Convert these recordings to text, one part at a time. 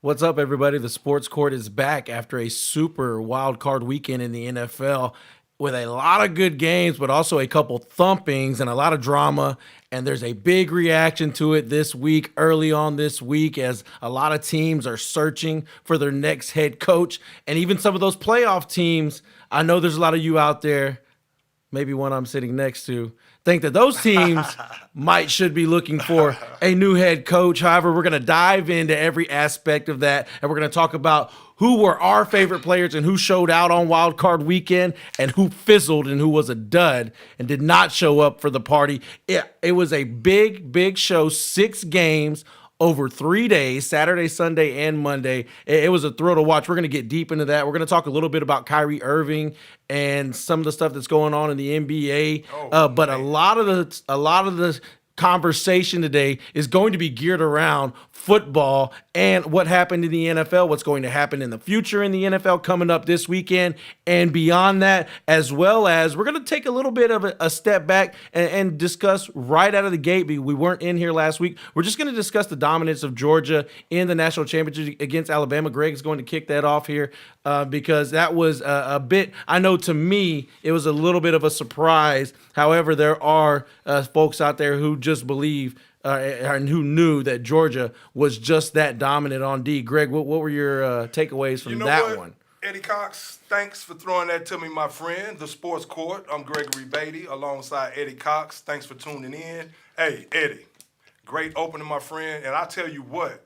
What's up, everybody? The Sports Court is back after a super wild card weekend in the NFL with a lot of good games, but also a couple thumpings and a lot of drama. And there's a big reaction to it this week, early on this week, as a lot of teams are searching for their next head coach. And even some of those playoff teams, I know there's a lot of you out there, maybe one I'm sitting next to, think that those teams should be looking for a new head coach. However, we're going to dive into every aspect of that, and we're going to talk about who were our favorite players and who showed out on Wild Card Weekend and who fizzled and who was a dud and did not show up for the party. It was a big show, 6 games over 3 days, Saturday, Sunday, and Monday. It was a thrill to watch. We're going to get deep into that. We're going to talk a little bit about Kyrie Irving and some of the stuff that's going on in the NBA. But a lot of the conversation today is going to be geared around football and what happened in the NFL, what's going to happen in the future in the NFL coming up this weekend and beyond that, as well as we're going to take a little bit of a step back and discuss right out of the gate. We weren't in here last week. We're just going to discuss the dominance of Georgia in the national championship against Alabama. Greg is going to kick that off here because that was a bit, I know to me, it was a little bit of a surprise. However, there are folks out there who just believe and who knew that Georgia was just that dominant on D. Greg, what were your takeaways from that one? Eddie Cox, thanks for throwing that to me, my friend. The Sports Court. I'm Gregory Beatty alongside Eddie Cox. Thanks for tuning in. Hey, Eddie, great opening, my friend. And I tell you what,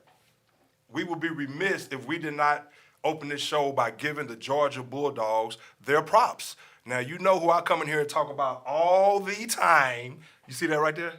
we would be remiss if we did not open this show by giving the Georgia Bulldogs their props. Now, you know who I come in here and talk about all the time. You see that right there?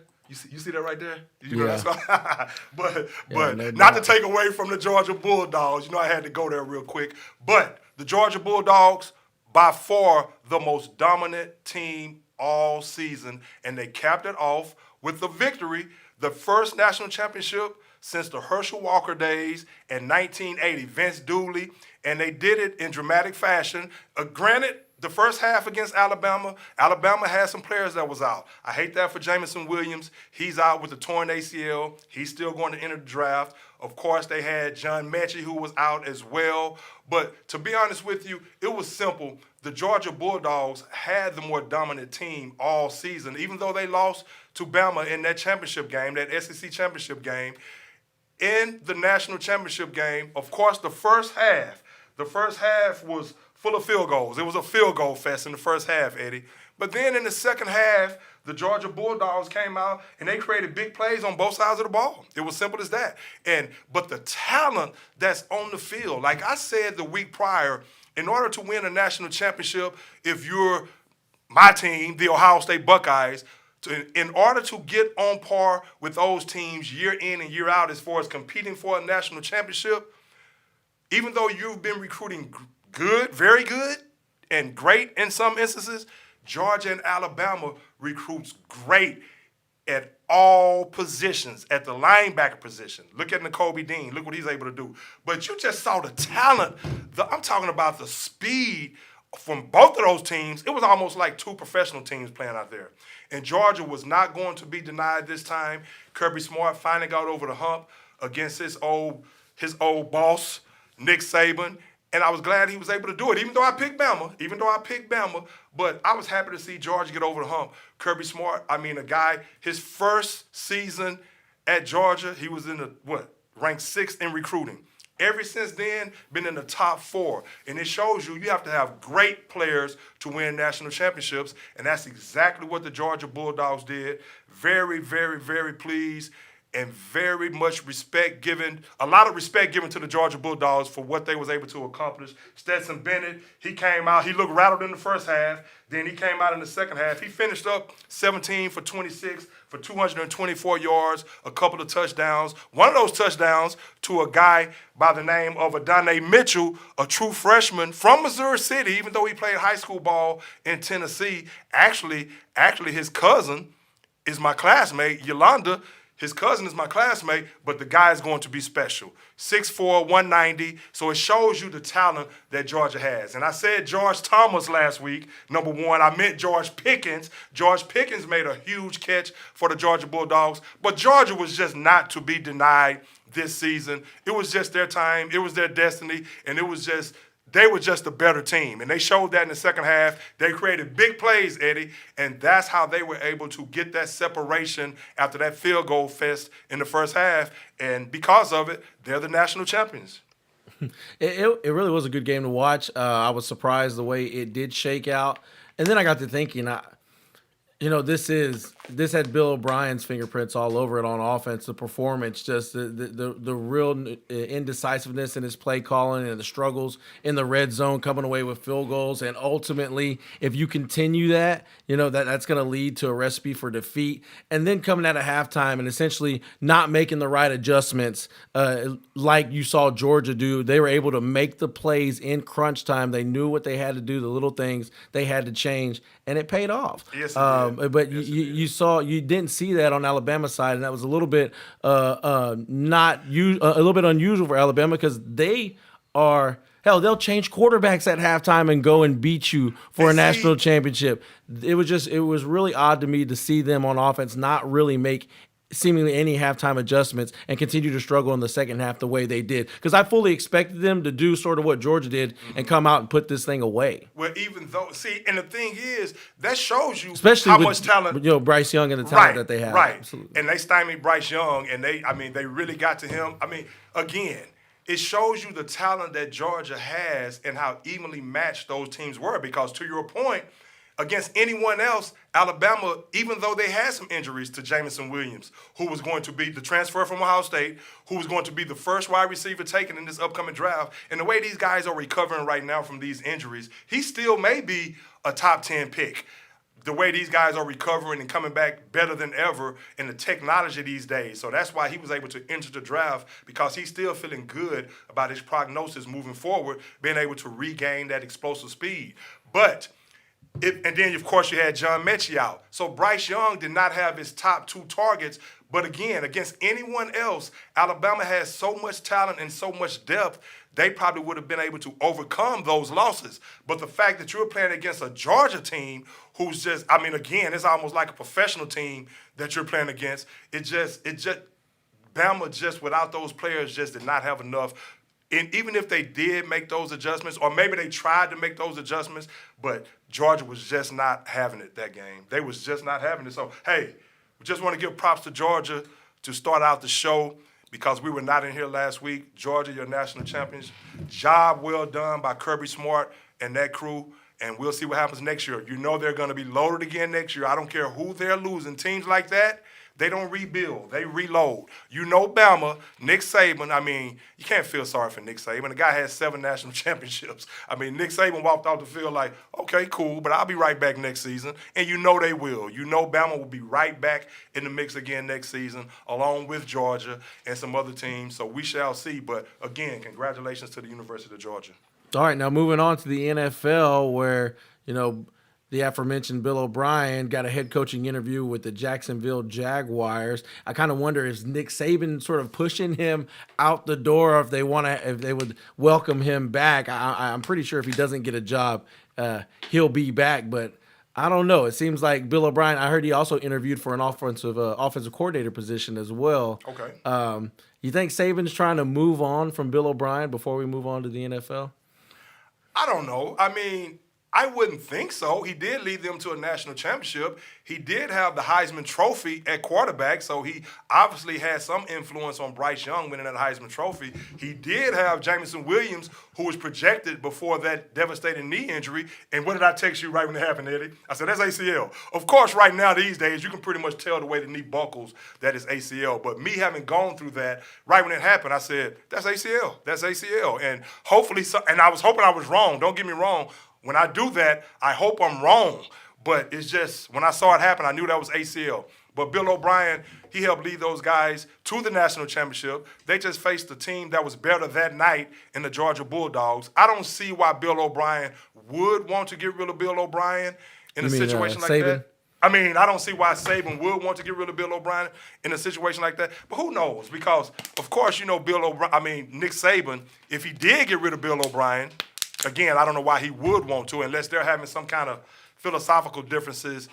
You see that right there? You know Yeah. but not to take away from the Georgia Bulldogs. You know I had to go there real quick. But the Georgia Bulldogs, by far the most dominant team all season, and they capped it off with the victory, the first national championship since the Herschel Walker days in 1980, Vince Dooley, and they did it in dramatic fashion. Granted, the first half against Alabama had some players that was out. I hate that for Jamison Williams. He's out with the torn ACL. He's still going to enter the draft. Of course, they had John Mechie, who was out as well. But to be honest with you, it was simple. The Georgia Bulldogs had the more dominant team all season, even though they lost to Bama in that championship game, that SEC championship game. In the national championship game, of course, the first half was full of field goals. It was a field goal fest in the first half, Eddie. But then in the second half, the Georgia Bulldogs came out and they created big plays on both sides of the ball. It was simple as that. But the talent that's on the field, like I said the week prior, in order to win a national championship, if you're my team, the Ohio State Buckeyes, in order to get on par with those teams year in and year out as far as competing for a national championship, even though you've been recruiting good, very good, and great in some instances, Georgia and Alabama recruits great at all positions, at the linebacker position. Look at Nakobe Dean. Look what he's able to do. But you just saw the talent. I'm talking about the speed from both of those teams. It was almost like two professional teams playing out there. And Georgia was not going to be denied this time. Kirby Smart finally got over the hump against his old boss, Nick Saban. And I was glad he was able to do it, even though I picked Bama. But I was happy to see Georgia get over the hump. Kirby Smart, a guy, his first season at Georgia, he was ranked 6th in recruiting. Ever since then, been in the top 4. And it shows you have to have great players to win national championships. And that's exactly what the Georgia Bulldogs did. Very, very, very pleased. And very much a lot of respect given to the Georgia Bulldogs for what they was able to accomplish. Stetson Bennett, he came out, he looked rattled in the first half, then he came out in the second half. He finished up 17 for 26 for 224 yards, a couple of touchdowns. One of those touchdowns to a guy by the name of Adonai Mitchell, a true freshman from Missouri City, even though he played high school ball in Tennessee. Actually, his cousin is my classmate, Yolanda. His cousin is my classmate, but the guy is going to be special. 6'4", 190, so it shows you the talent that Georgia has. And I said George Thomas last week, number one. I meant George Pickens. George Pickens made a huge catch for the Georgia Bulldogs, but Georgia was just not to be denied this season. It was just their time. It was their destiny, and they were just a better team. And they showed that in the second half. They created big plays, Eddie, and that's how they were able to get that separation after that field goal fest in the first half. And because of it, they're the national champions. It really was a good game to watch. I was surprised the way it did shake out. And then I got to thinking, this had Bill O'Brien's fingerprints all over it on offense. The performance, just the real indecisiveness in his play calling and the struggles in the red zone, coming away with field goals. And ultimately, if you continue that, that's going to lead to a recipe for defeat. And then coming out of halftime and essentially not making the right adjustments, like you saw Georgia do. They were able to make the plays in crunch time. They knew what they had to do, the little things they had to change, and it paid off. Yes, it did. But you didn't see that on Alabama's side, and that was a little bit a little bit unusual for Alabama because they'll change quarterbacks at halftime and go and beat you for a national championship. It was really odd to me to see them on offense not really make seemingly any halftime adjustments and continue to struggle in the second half the way they did. Because I fully expected them to do sort of what Georgia did and come out and put this thing away. Well, even though, and the thing is, that shows you especially how with, much talent. Bryce Young and the talent that they have. Right. Absolutely. And they stymied Bryce Young, and they really got to him. Again, it shows you the talent that Georgia has and how evenly matched those teams were. Because to your point, against anyone else, Alabama, even though they had some injuries to Jamison Williams, who was going to be the transfer from Ohio State, who was going to be the first wide receiver taken in this upcoming draft, and the way these guys are recovering right now from these injuries, he still may be a top 10 pick. The way these guys are recovering and coming back better than ever in the technology these days. So that's why he was able to enter the draft, because he's still feeling good about his prognosis moving forward, being able to regain that explosive speed. And then, of course, you had John Mechie out. So Bryce Young did not have his top two targets. But again, against anyone else, Alabama has so much talent and so much depth, they probably would have been able to overcome those losses. But the fact that you're playing against a Georgia team who's just, again, it's almost like a professional team that you're playing against. Bama just without those players just did not have enough. And even if they did make those adjustments, or maybe they tried to make those adjustments, but Georgia was just not having it that game. They was just not having it. So, hey, we just want to give props to Georgia to start out the show because we were not in here last week. Georgia, your national champions. Job well done by Kirby Smart and that crew, and we'll see what happens next year. You know they're going to be loaded again next year. I don't care who they're losing. Teams like that, they don't rebuild. They reload. You know Bama, Nick Saban, you can't feel sorry for Nick Saban. The guy has 7 national championships. Nick Saban walked off the field like, okay, cool, but I'll be right back next season. And you know they will. You know Bama will be right back in the mix again next season, along with Georgia and some other teams. So we shall see. But, again, congratulations to the University of Georgia. All right, now moving on to the NFL where, the aforementioned Bill O'Brien got a head coaching interview with the Jacksonville Jaguars. I kind of wonder, is Nick Saban sort of pushing him out the door, or if they would welcome him back? I'm pretty sure if he doesn't get a job, he'll be back. But I don't know. It seems like Bill O'Brien. I heard he also interviewed for an offensive coordinator position as well. Okay. You think Saban's trying to move on from Bill O'Brien before we move on to the NFL? I don't know. I wouldn't think so. He did lead them to a national championship. He did have the Heisman Trophy at quarterback, so he obviously had some influence on Bryce Young winning that Heisman Trophy. He did have Jamison Williams, who was projected before that devastating knee injury. And what did I text you right when it happened, Eddie? I said, that's ACL. Of course, right now, these days, you can pretty much tell the way the knee buckles that is ACL. But me having gone through that, right when it happened, I said, that's ACL. That's ACL. And hopefully, and I was hoping I was wrong. Don't get me wrong. When I do that, I hope I'm wrong. But it's just, when I saw it happen, I knew that was ACL. But Bill O'Brien, he helped lead those guys to the national championship. They just faced a team that was better that night in the Georgia Bulldogs. I don't see why Bill O'Brien would want to get rid of Bill O'Brien in a situation like Saban? that. I don't see why Saban would want to get rid of Bill O'Brien in a situation like that. But who knows? Because, of course, Nick Saban, if he did get rid of Bill O'Brien, again, I don't know why he would want to, unless they're having some kind of philosophical differences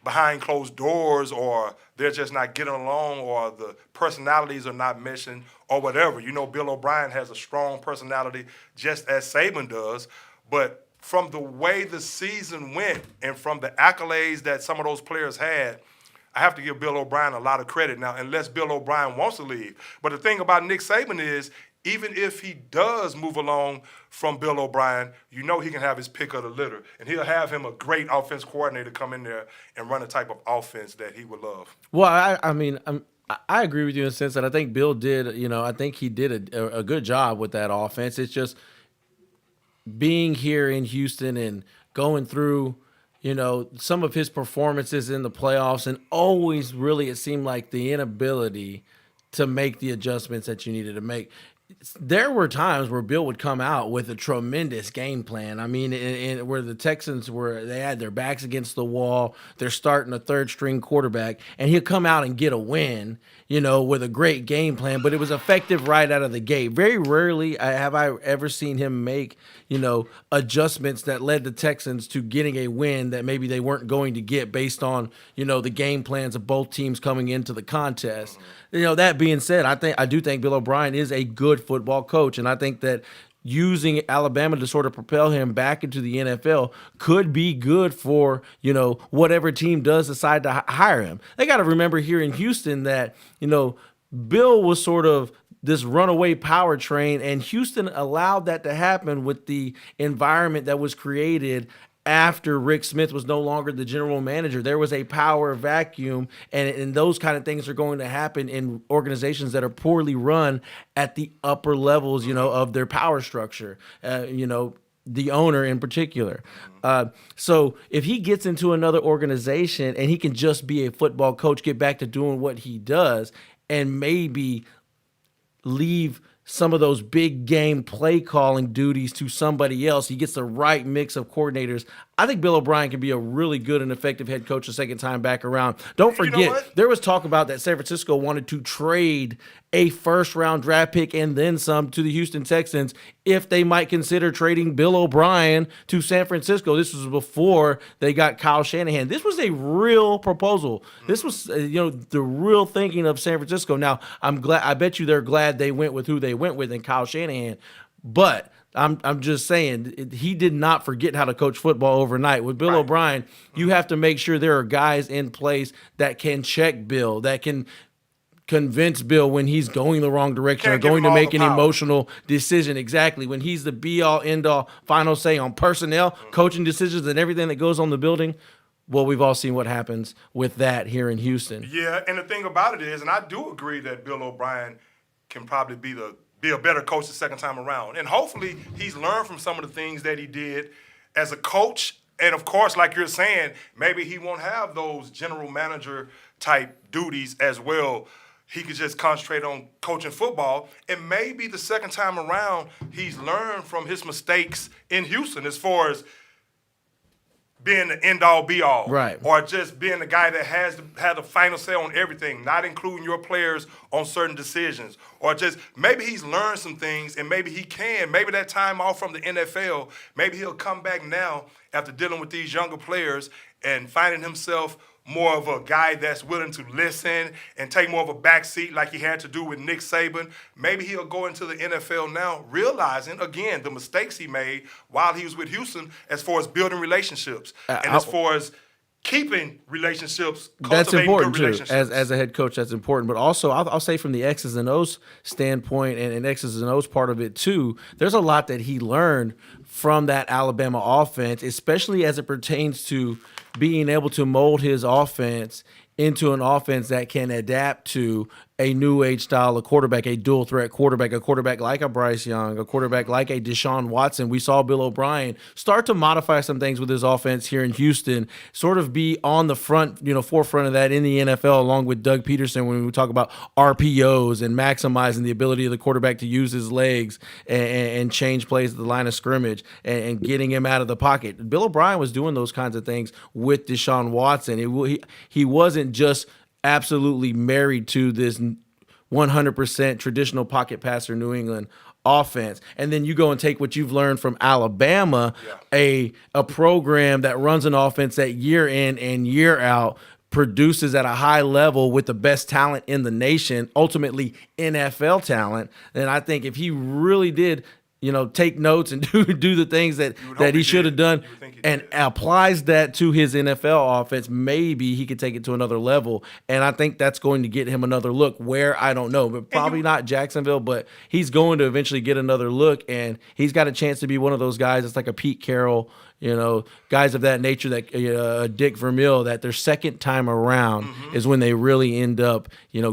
behind closed doors, or they're just not getting along, or the personalities are not meshing, or whatever. You know, Bill O'Brien has a strong personality, just as Saban does. But from the way the season went and from the accolades that some of those players had, I have to give Bill O'Brien a lot of credit now, unless Bill O'Brien wants to leave. But the thing about Nick Saban is, even if he does move along from Bill O'Brien, you know he can have his pick of the litter. And he'll have him a great offense coordinator come in there and run a type of offense that he would love. Well, I agree with you in the sense that I think Bill did, I think he did a good job with that offense. It's just being here in Houston and going through, some of his performances in the playoffs, and always really it seemed like the inability to make the adjustments that you needed to make. There were times where Bill would come out with a tremendous game plan. I mean, where the Texans they had their backs against the wall, they're starting a third string quarterback, and he'll come out and get a win, with a great game plan, but it was effective right out of the gate. Very rarely have I ever seen him make, adjustments that led the Texans to getting a win that maybe they weren't going to get based on, the game plans of both teams coming into the contest. That being said, I do think Bill O'Brien is a good football coach, and I think that using Alabama to sort of propel him back into the NFL could be good for, whatever team does decide to hire him. They got to remember here in Houston that, Bill was sort of this runaway power train, and Houston allowed that to happen with the environment that was created after Rick Smith was no longer the general manager. There was a power vacuum, and those kind of things are going to happen in organizations that are poorly run at the upper levels, of their power structure, the owner in particular. So if he gets into another organization and he can just be a football coach, get back to doing what he does, and maybe leave some of those big game play calling duties to somebody else, he gets the right mix of coordinators. I think Bill O'Brien can be a really good and effective head coach the second time back around. Don't forget, there was talk about that San Francisco wanted to trade a first-round draft pick and then some to the Houston Texans if they might consider trading Bill O'Brien to San Francisco. This was before they got Kyle Shanahan. This was a real proposal. This was, the real thinking of San Francisco. Now, I bet you they're glad they went with who they went with in Kyle Shanahan, but I'm just saying he did not forget how to coach football overnight. With Bill O'Brien, you have to make sure there are guys in place that can check Bill, that can convince Bill when he's going the wrong direction or going to make an emotional decision. Exactly. When he's the be-all, end-all, final say on personnel, coaching decisions, and everything that goes on the building. Well, we've all seen what happens with that here in Houston. Yeah, and the thing about it is, and I do agree that Bill O'Brien can probably be a better coach the second time around. And hopefully he's learned from some of the things that he did as a coach. And, of course, like you're saying, maybe he won't have those general manager type duties as well. He could just concentrate on coaching football. And maybe the second time around he's learned from his mistakes in Houston as far as being the end-all, be-all. Right. Or just being the guy that had the final say on everything, not including your players on certain decisions. Or just maybe he's learned some things, and maybe he can. Maybe that time off from the NFL, maybe he'll come back now after dealing with these younger players and finding himself more of a guy that's willing to listen and take more of a back seat like he had to do with Nick Saban. Maybe he'll go into the NFL now realizing, again, the mistakes he made while he was with Houston as far as building relationships and as far as keeping relationships, that's important good too. As a head coach, that's important. But also, I'll say from the X's and O's standpoint and X's and O's part of it too, there's a lot that he learned from that Alabama offense, especially as it pertains to being able to mold his offense into an offense that can adapt to a new age style of quarterback, a dual threat quarterback, a quarterback like a Bryce Young, a quarterback like a Deshaun Watson. We saw Bill O'Brien start to modify some things with his offense here in Houston, sort of be on the forefront of that in the NFL, along with Doug Peterson when we talk about RPOs and maximizing the ability of the quarterback to use his legs and change plays at the line of scrimmage and getting him out of the pocket. Bill O'Brien was doing those kinds of things with Deshaun Watson. He wasn't just absolutely married to this 100% traditional pocket passer New England offense. And then you go and take what you've learned from Alabama, a program that runs an offense that year in and year out produces at a high level with the best talent in the nation, ultimately NFL talent. And I think if he really did, take notes and do the things that he should have done and applies that to his NFL offense, maybe he could take it to another level. And I think that's going to get him another look where I don't know, but probably not Jacksonville, but he's going to eventually get another look, and he's got a chance to be one of those guys that's like a Pete Carroll, guys of that nature, that Dick Vermeil, that their second time around is when they really end up,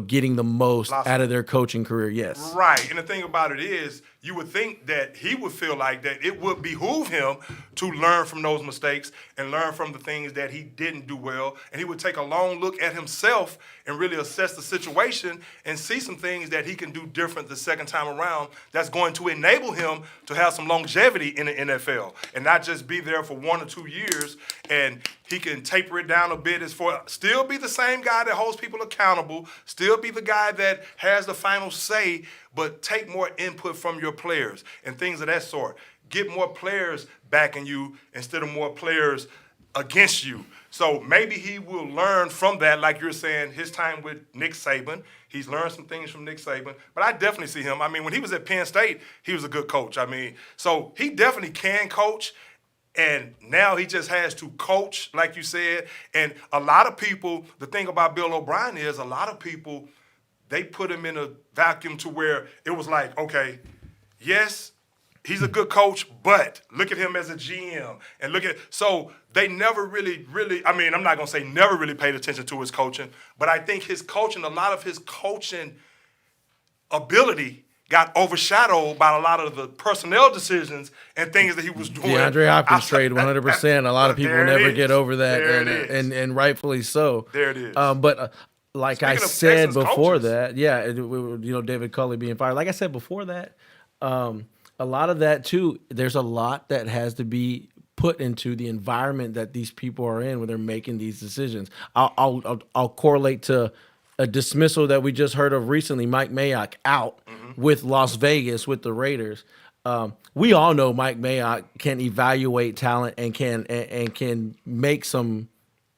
getting the most out of their coaching career. Yes. Right. And the thing about it is, you would think that he would feel like that it would behoove him to learn from those mistakes and learn from the things that he didn't do well. And he would take a long look at himself and really assess the situation and see some things that he can do different the second time around that's going to enable him to have some longevity in the NFL and not just be there for 1 or 2 years, and he can taper it down a bit as for still be the same guy that holds people accountable, still be the guy that has the final say, but take more input from your players and things of that sort. Get more players backing you instead of more players against you. So maybe he will learn from that, like you're saying, his time with Nick Saban. He's learned some things from Nick Saban. But I definitely see him. I mean, when he was at Penn State, he was a good coach. I mean, so he definitely can coach. And now he just has to coach, like you said. And a lot of people, the thing about Bill O'Brien is a lot of people, they put him in a vacuum to where it was like, okay, yes, he's a good coach, but look at him as a GM. And so they never really, I mean, I'm not going to say never really paid attention to his coaching, but I think his coaching, a lot of his coaching ability got overshadowed by a lot of the personnel decisions and things that he was doing. DeAndre Hopkins trade, 100%. A lot of people never get over that, and rightfully so. There it is. But like Speaking I of said Texans before coaches. that, David Culley being fired. Like I said before that, a lot of that too, there's a lot that has to be put into the environment that these people are in when they're making these decisions. I'll correlate to a dismissal that we just heard of recently, Mike Mayock out with Las Vegas with the Raiders. We all know Mike Mayock can evaluate talent and can make some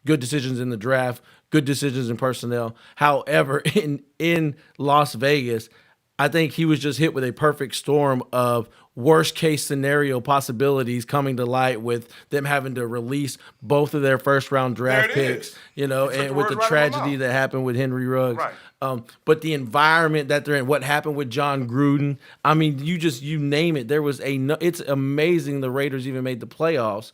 good decisions in the draft, good decisions in personnel. However, in Las Vegas, I think he was just hit with a perfect storm of worst case scenario possibilities coming to light with them having to release both of their first round draft picks, and with the tragedy that happened with Henry Ruggs. Right. But the environment that they're in, what happened with John Gruden, I mean, you name it. It's amazing the Raiders even made the playoffs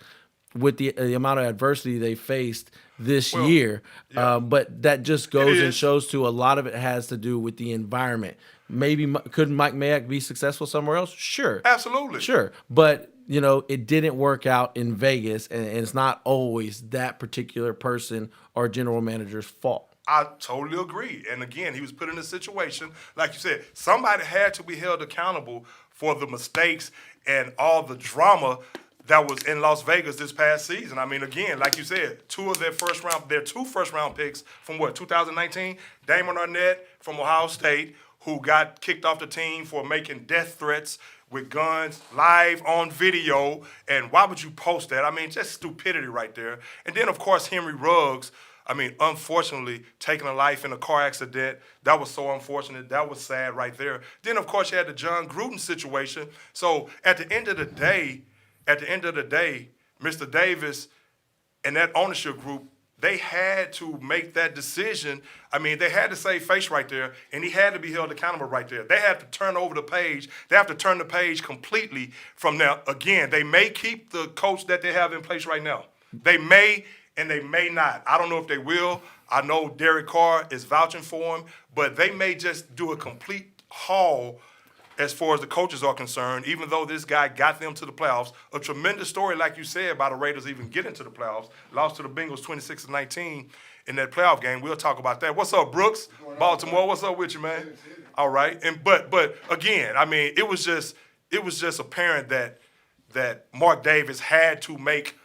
with the amount of adversity they faced this year. Yeah. But that just goes and shows to a lot of it has to do with the environment. Maybe could Mike Mayock be successful somewhere else? Sure. Absolutely. Sure. But, it didn't work out in Vegas, and it's not always that particular person or general manager's fault. I totally agree. And again, he was put in a situation, like you said, somebody had to be held accountable for the mistakes and all the drama that was in Las Vegas this past season. I mean, again, like you said, two first round picks from 2019? Damon Arnett from Ohio State, who got kicked off the team for making death threats with guns live on video. And why would you post that? I mean, just stupidity right there. And then, of course, Henry Ruggs, I mean, unfortunately, taking a life in a car accident. That was so unfortunate. That was sad right there. Then, of course, you had the John Gruden situation. So at the end of the day, Mr. Davis and that ownership group, they had to make that decision. I mean, they had to save face right there, and he had to be held accountable right there. They had to turn over the page. They have to turn the page completely from now. Again, they may keep the coach that they have in place right now. They may, and they may not. I don't know if they will. I know Derek Carr is vouching for him, but they may just do a complete haul as far as the coaches are concerned, even though this guy got them to the playoffs. A tremendous story, like you said, about the Raiders even getting to the playoffs. Lost to the Bengals 26-19 in that playoff game. We'll talk about that. What's up, Brooks? Baltimore, what's up with you, man? All right. And but again, I mean, it was just apparent that Mark Davis had to make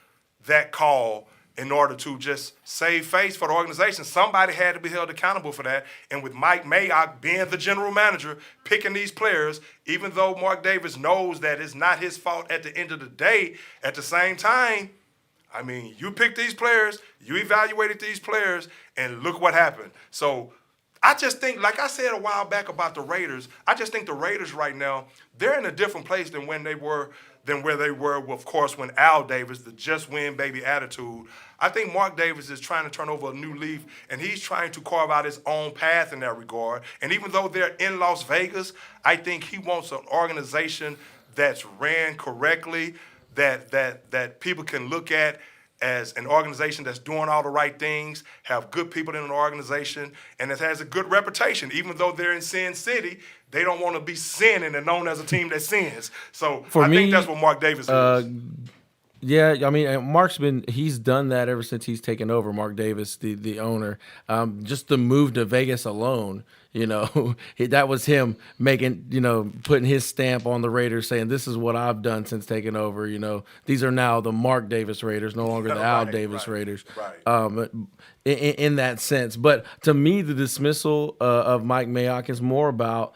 that call in order to just save face for the organization. Somebody had to be held accountable for that. And with Mike Mayock being the general manager, picking these players, even though Mark Davis knows that it's not his fault at the end of the day, at the same time, I mean, you picked these players, you evaluated these players, and look what happened. So I just think, like I said a while back about the Raiders, I just think the Raiders right now, they're in a different place than where they were, of course, when Al Davis, the just win baby attitude. I think Mark Davis is trying to turn over a new leaf, and he's trying to carve out his own path in that regard. And even though they're in Las Vegas, I think he wants an organization that's ran correctly, that people can look at as an organization that's doing all the right things, have good people in an organization, and that has a good reputation. Even though they're in Sin City, they don't want to be sinning and known as a team that sins. So I think that's what Mark Davis is. Yeah, I mean, he's done that ever since he's taken over, Mark Davis, the owner. Just the move to Vegas alone, that was him making, putting his stamp on the Raiders, saying this is what I've done since taking over. These are now the Mark Davis Raiders, no longer the Al Davis Raiders. Right. In that sense. But to me, the dismissal of Mike Mayock is more about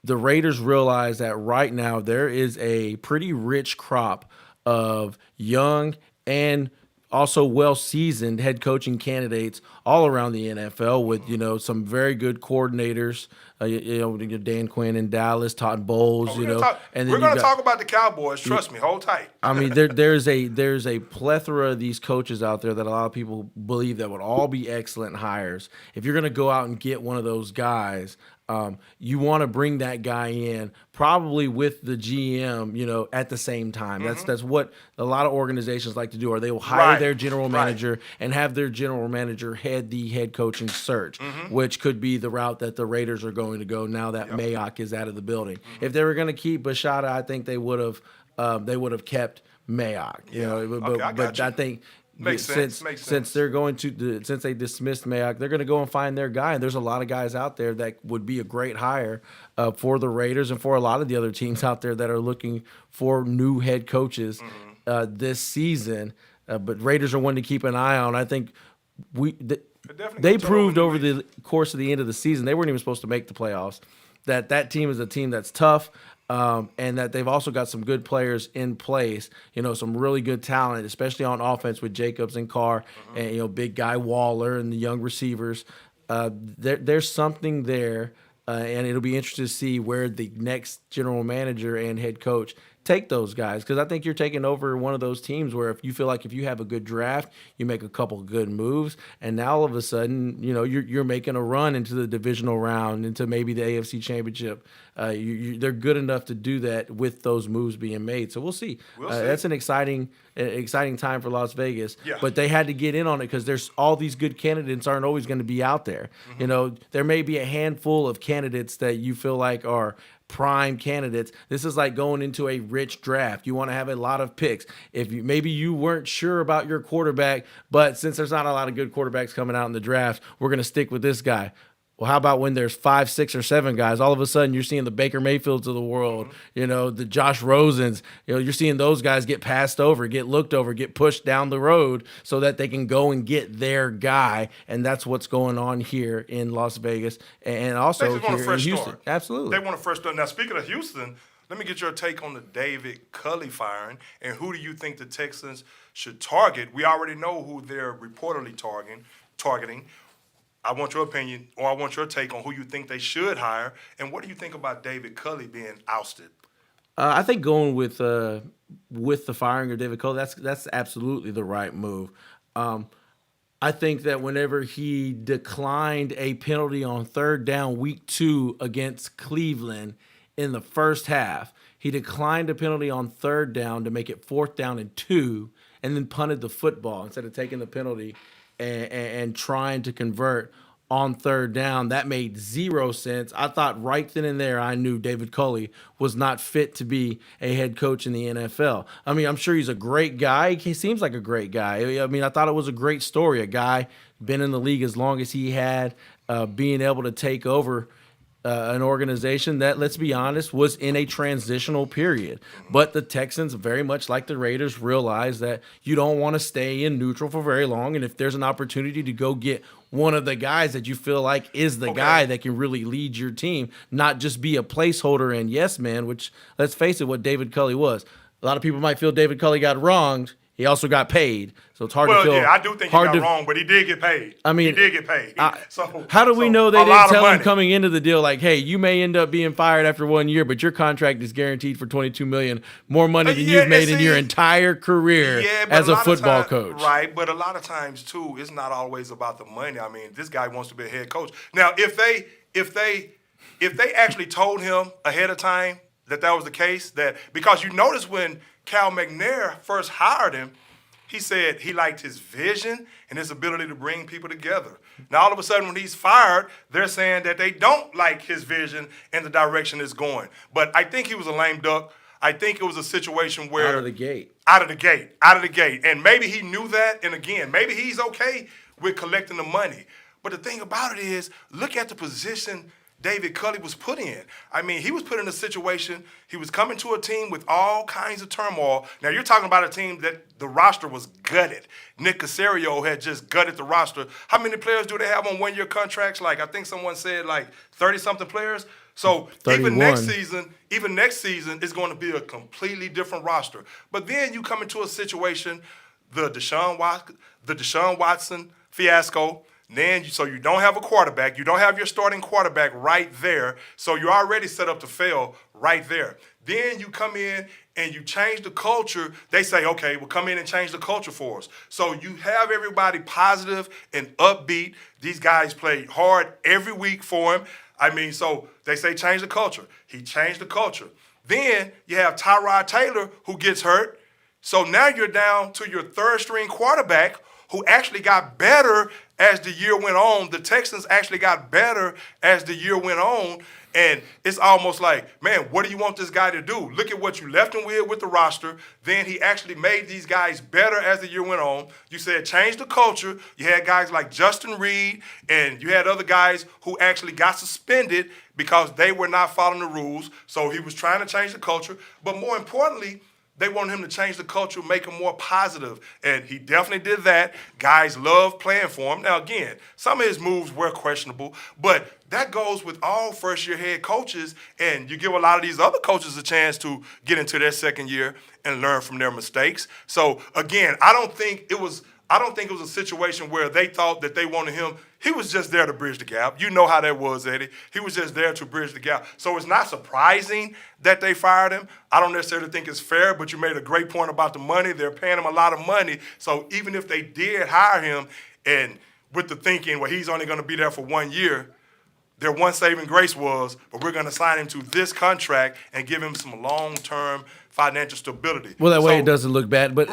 the Raiders realize that right now there is a pretty rich crop of young and also well-seasoned head coaching candidates all around the NFL with, some very good coordinators, Dan Quinn in Dallas, Todd Bowles, we're going to talk about the Cowboys. Trust me, hold tight. I mean, there's a plethora of these coaches out there that a lot of people believe that would all be excellent hires. If you're going to go out and get one of those guys, you want to bring that guy in probably with the GM, at the same time. That's what a lot of organizations like to do, or they will hire their general manager and have their general manager head the head coaching search, which could be the route that the Raiders are going to go now that Mayock is out of the building. If they were going to keep Bashada, I think they would have kept Mayock. But I think since they're going to since they dismissed Mayock, they're going to go and find their guy. And there's a lot of guys out there that would be a great hire for the Raiders and for a lot of the other teams out there that are looking for new head coaches this season. But Raiders are one to keep an eye on. I think they proved over the course of the end of the season they weren't even supposed to make the playoffs. That team is a team that's tough. And that they've also got some good players in place, some really good talent, especially on offense with Jacobs and Carr and, big guy Waller and the young receivers. There's something there, and it'll be interesting to see where the next general manager and head coach take those guys, because I think you're taking over one of those teams where if you feel like if you have a good draft, you make a couple good moves, and now all of a sudden, you're making a run into the divisional round, into maybe the AFC Championship. They're good enough to do that with those moves being made. So we'll see. That's an exciting time for Las Vegas. Yeah. But they had to get in on it because there's all these good candidates aren't always going to be out there. There may be a handful of candidates that you feel like are prime candidates. This is like going into a rich draft. You want to have a lot of picks. If maybe you weren't sure about your quarterback, but since there's not a lot of good quarterbacks coming out in the draft, we're going to stick with this guy. Well, how about when there's 5, 6, or 7 guys? All of a sudden, you're seeing the Baker Mayfields of the world, the Josh Rosens. You're seeing those guys get passed over, get looked over, get pushed down the road so that they can go and get their guy. And that's what's going on here in Las Vegas and also here in Houston. Start. Absolutely. They want a fresh start. Now, speaking of Houston, let me get your take on the David Culley firing, and who do you think the Texans should target? We already know who they're reportedly targeting. I want your opinion, or I want your take on who you think they should hire, and what do you think about David Culley being ousted? I think going with the firing of David Culley, that's absolutely the right move. I think that whenever he declined a penalty on third down week 2 against Cleveland in the first half, he declined a penalty on third down to make it 4th down and 2, and then punted the football instead of taking the penalty and trying to convert on third down. That made 0 sense. I thought right then and there I knew David Culley was not fit to be a head coach in the NFL. I mean, I'm sure he's a great guy. He seems like a great guy. I mean, I thought it was a great story. A guy been in the league as long as he had, being able to take over an organization that, let's be honest, was in a transitional period. But the Texans, very much like the Raiders, realize that you don't want to stay in neutral for very long. And if there's an opportunity to go get one of the guys that you feel like is the guy that can really lead your team, not just be a placeholder and yes man, which, let's face it, what David Culley was. A lot of people might feel David Culley got wronged. He also got paid, so it's hard to feel. Well, yeah, I do think he got wrong, but he did get paid. I mean, he did get paid. How do we know they didn't tell him coming into the deal, like, hey, you may end up being fired after 1 year, but your contract is guaranteed for $22 million, more money than you've made in your entire career as a football coach? Right, but a lot of times too, it's not always about the money. I mean, this guy wants to be a head coach. Now, if they actually told him ahead of time that was the case, because you notice when Cal McNair first hired him, he said he liked his vision and his ability to bring people together. Now, all of a sudden, when he's fired, they're saying that they don't like his vision and the direction it's going. But I think he was a lame duck. I think it was a situation where Out of the gate. And maybe he knew that. And again, maybe he's okay with collecting the money. But the thing about it is, look at the position David Culley was put in. I mean, he was put in a situation, he was coming to a team with all kinds of turmoil. Now, you're talking about a team that the roster was gutted. Nick Casario had just gutted the roster. How many players do they have on one-year contracts? Like, I think someone said like 30-something players. So 31. even next season, it's going to be a completely different roster. But then you come into a situation, the Deshaun Watson fiasco. So you don't have a quarterback. You don't have your starting quarterback right there. So you're already set up to fail right there. Then you come in and you change the culture. They say, okay, we'll come in and change the culture for us. So you have everybody positive and upbeat. These guys play hard every week for him. I mean, so they say change the culture. He changed the culture. Then you have Tyrod Taylor who gets hurt. So now you're down to your third-string quarterback who actually got better as the year went on. The Texans actually got better as the year went on. And it's almost like, man, what do you want this guy to do? Look at what you left him with the roster. Then he actually made these guys better as the year went on. You said change the culture. You had guys like Justin Reed, and you had other guys who actually got suspended because they were not following the rules. So he was trying to change the culture. But more importantly, they wanted him to change the culture, make him more positive. And he definitely did that. Guys love playing for him. Now, again, some of his moves were questionable, but that goes with all first-year head coaches, and you give a lot of these other coaches a chance to get into their second year and learn from their mistakes. So, again, I don't think it was a situation where they thought that they wanted him. He was just there to bridge the gap. You know how that was, Eddie. He was just there to bridge the gap. So it's not surprising that they fired him. I don't necessarily think it's fair, but you made a great point about the money. They're paying him a lot of money. So even if they did hire him and with the thinking, well, he's only going to be there for 1 year, their one saving grace was, but we're going to sign him to this contract and give him some long-term financial stability. Well, that way it doesn't look bad. But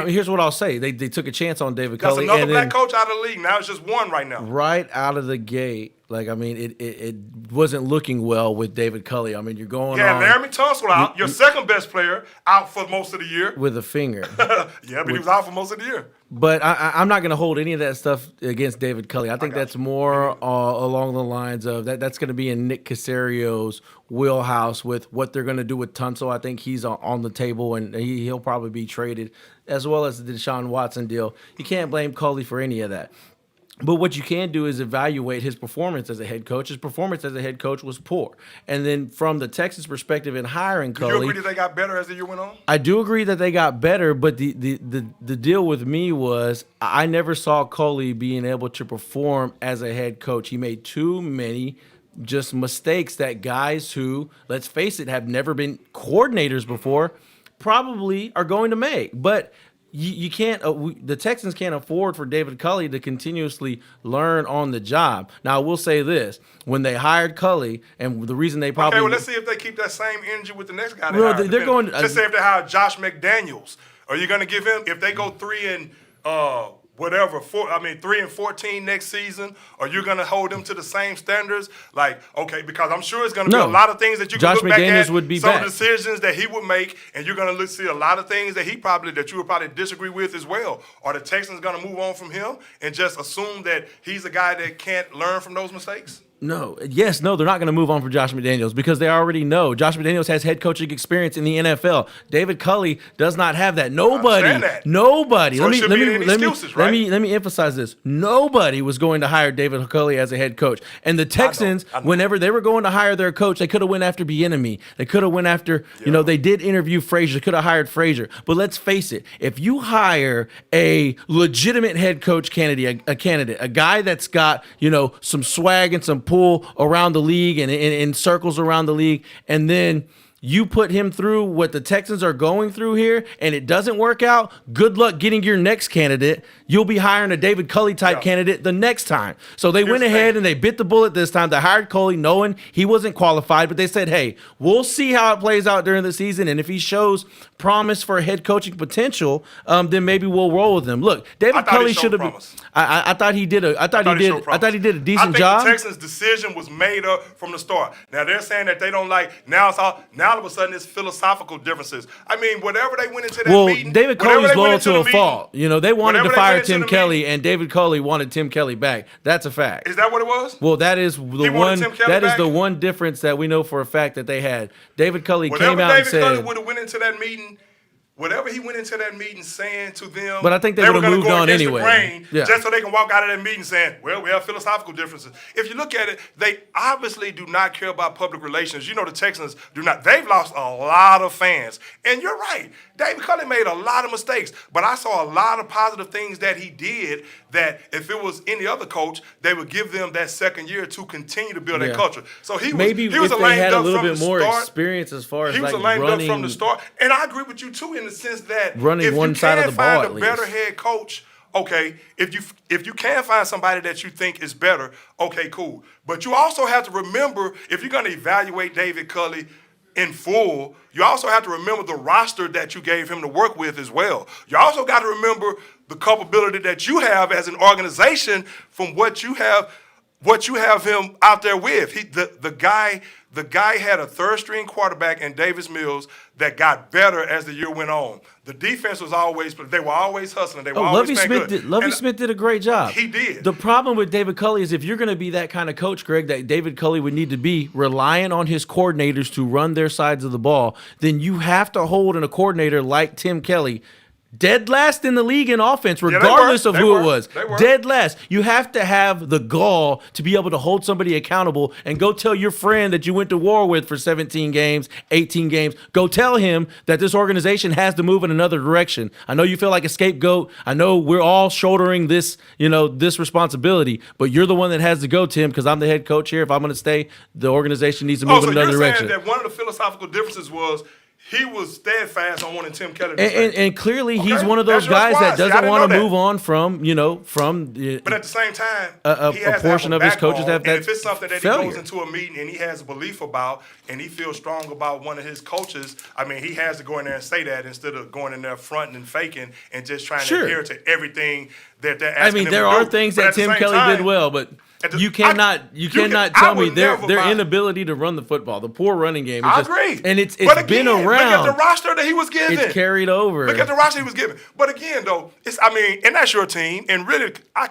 here's what I'll say. They took a chance on David Culley. That's another black coach out of the league. Now it's just one right now. Right out of the gate. Like, I mean, it wasn't looking well with David Culley. I mean, you're going on. Yeah, Laramie Tunsil out. Your second best player out for most of the year. With a finger. Yeah, but he was out for most of the year. But I'm not going to hold any of that stuff against David Culley. I think that's more along the lines of that's going to be in Nick Casario's wheelhouse with what they're going to do with Tunsil. I think he's on the table, and he'll probably be traded, as well as the Deshaun Watson deal. You can't blame Culley for any of that. But what you can do is evaluate his performance as a head coach. His performance as a head coach was poor. And then from the Texans' perspective in hiring Culley. Do you agree that they got better as the year went on? I do agree that they got better, but the deal with me was I never saw Culley being able to perform as a head coach. He made too many just mistakes that guys who, let's face it, have never been coordinators before probably are going to make. But you can't. The Texans can't afford for David Culley to continuously learn on the job. Now, I will say this: when they hired Culley, and the reason they probably let's see if they keep that same energy with the next guy. They're going. Let's say if they hire Josh McDaniels, are you going to give him if they go 3 and 14 next season? Are you going to hold them to the same standards? Like, okay, because I'm sure it's going to be a lot of things that you can look back at. Would be some decisions that he would make, and you're going to see a lot of things that you would probably disagree with as well. Are the Texans going to move on from him and just assume that he's a guy that can't learn from those mistakes? No, yes, no, they're not going to move on from Josh McDaniels because they already know Josh McDaniels has head coaching experience in the NFL. David Culley does not have that. Nobody. So let me emphasize this. Nobody was going to hire David Culley as a head coach. And the Texans, I know. whenever they were going to hire their coach, they could have went after Bieniemy. They could have went after, they did interview Frazier. They could have hired Frazier. But let's face it, if you hire a legitimate head coach candidate, a guy that's got, some swag and some pull around the league and in circles around the league, and then you put him through what the Texans are going through here, and it doesn't work out, good luck getting your next candidate. You'll be hiring a David Culley type candidate the next time. So they went ahead and they bit the bullet this time. They hired Culley knowing he wasn't qualified, but they said, hey, we'll see how it plays out during the season, and if he shows promise for head coaching potential, then maybe we'll roll with him. Look, David Culley should have been. I thought he did a decent job. The Texans' decision was made up from the start. Now they're saying that they don't like. Now all of a sudden it's philosophical differences. I mean, whatever they went into that meeting. Well, David Culley's loyal to a fault. They wanted to fire Tim Kelly, and David Culley wanted Tim Kelly back. That's a fact. Is that what it was? Well, that is the one. That is the one difference that we know for a fact that they had. David Culley came out and said. David Culley would have went into that meeting. Whatever he went into that meeting saying to them, but I think they would have moved on anyway. Just so they can walk out of that meeting saying, well, we have philosophical differences. If you look at it, they obviously do not care about public relations. The Texans do not. They've lost a lot of fans. And you're right. David Culley made a lot of mistakes, but I saw a lot of positive things that he did that if it was any other coach, they would give them that second year to continue to build that culture. So he was a lame had duck a little from bit the more start. Experience as far as he was like a lame running, duck from the start. And I agree with you, too, in the sense that running one side of the ball, find a better head coach, okay, if you can find somebody that you think is better, okay, cool. But you also have to remember, if you're going to evaluate David Culley in full, you also have to remember the roster that you gave him to work with as well. You also got to remember the culpability that you have as an organization from what you have him out there with. The guy had a third-string quarterback in Davis Mills that got better as the year went on. The defense was they were always hustling. They were always playing good. Lovie Smith did a great job. He did. The problem with David Culley is if you're going to be that kind of coach, Greg, that David Culley would need to be reliant on his coordinators to run their sides of the ball, then you have to hold in a coordinator like Tim Kelly dead last in the league in offense, regardless of who it was. Dead last. You have to have the gall to be able to hold somebody accountable and go tell your friend that you went to war with for 17 games, 18 games. Go tell him that this organization has to move in another direction. I know you feel like a scapegoat. I know we're all shouldering this, this responsibility, but you're the one that has to go, Tim, because I'm the head coach here. If I'm going to stay, the organization needs to move in another direction. So you're saying that one of the philosophical differences was he was steadfast on wanting Tim Kelly to and clearly he's one of those guys that doesn't want to move on from, But at the same time, a portion of his coaches have that. And if it's something that he goes into a meeting and he has a belief about and he feels strong about one of his coaches, I mean, he has to go in there and say that instead of going in there fronting and faking and just trying to adhere to everything that they're asking him to do. There are things that Tim Kelly did well, but you cannot tell me their inability to run the football, the poor running game. I agree, and it's been around. Look at the roster that he was given. It's carried over. Look at the roster he was given. But again, though, and that's your team. And really, at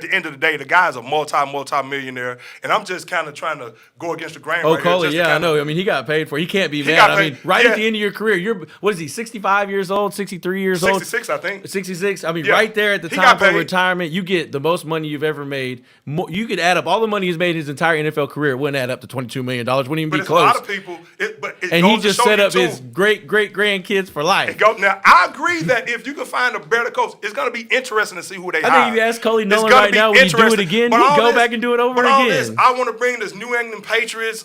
the end of the day, the guy's a multi-millionaire, and I'm just kind of trying to go against the grain. Culley, I know. I mean, he got paid for it. He can't be mad. I mean, at the end of your career, what is he, 65 years old, 63 years old? 66, I think. 66. I mean, right there at the time of retirement, you get the most money you've ever made. You could add up all the money he's made his entire NFL career. It wouldn't add up to $22 million. Wouldn't even be close. A lot of people. And he just set up his great-great-grandkids for life. Now, I agree that if you can find a better coach, it's going to be interesting to see who they hire. I think if you ask Culley Nolan right now, would he do it again? He'd go back and do it over again. I want to bring this New England Patriots.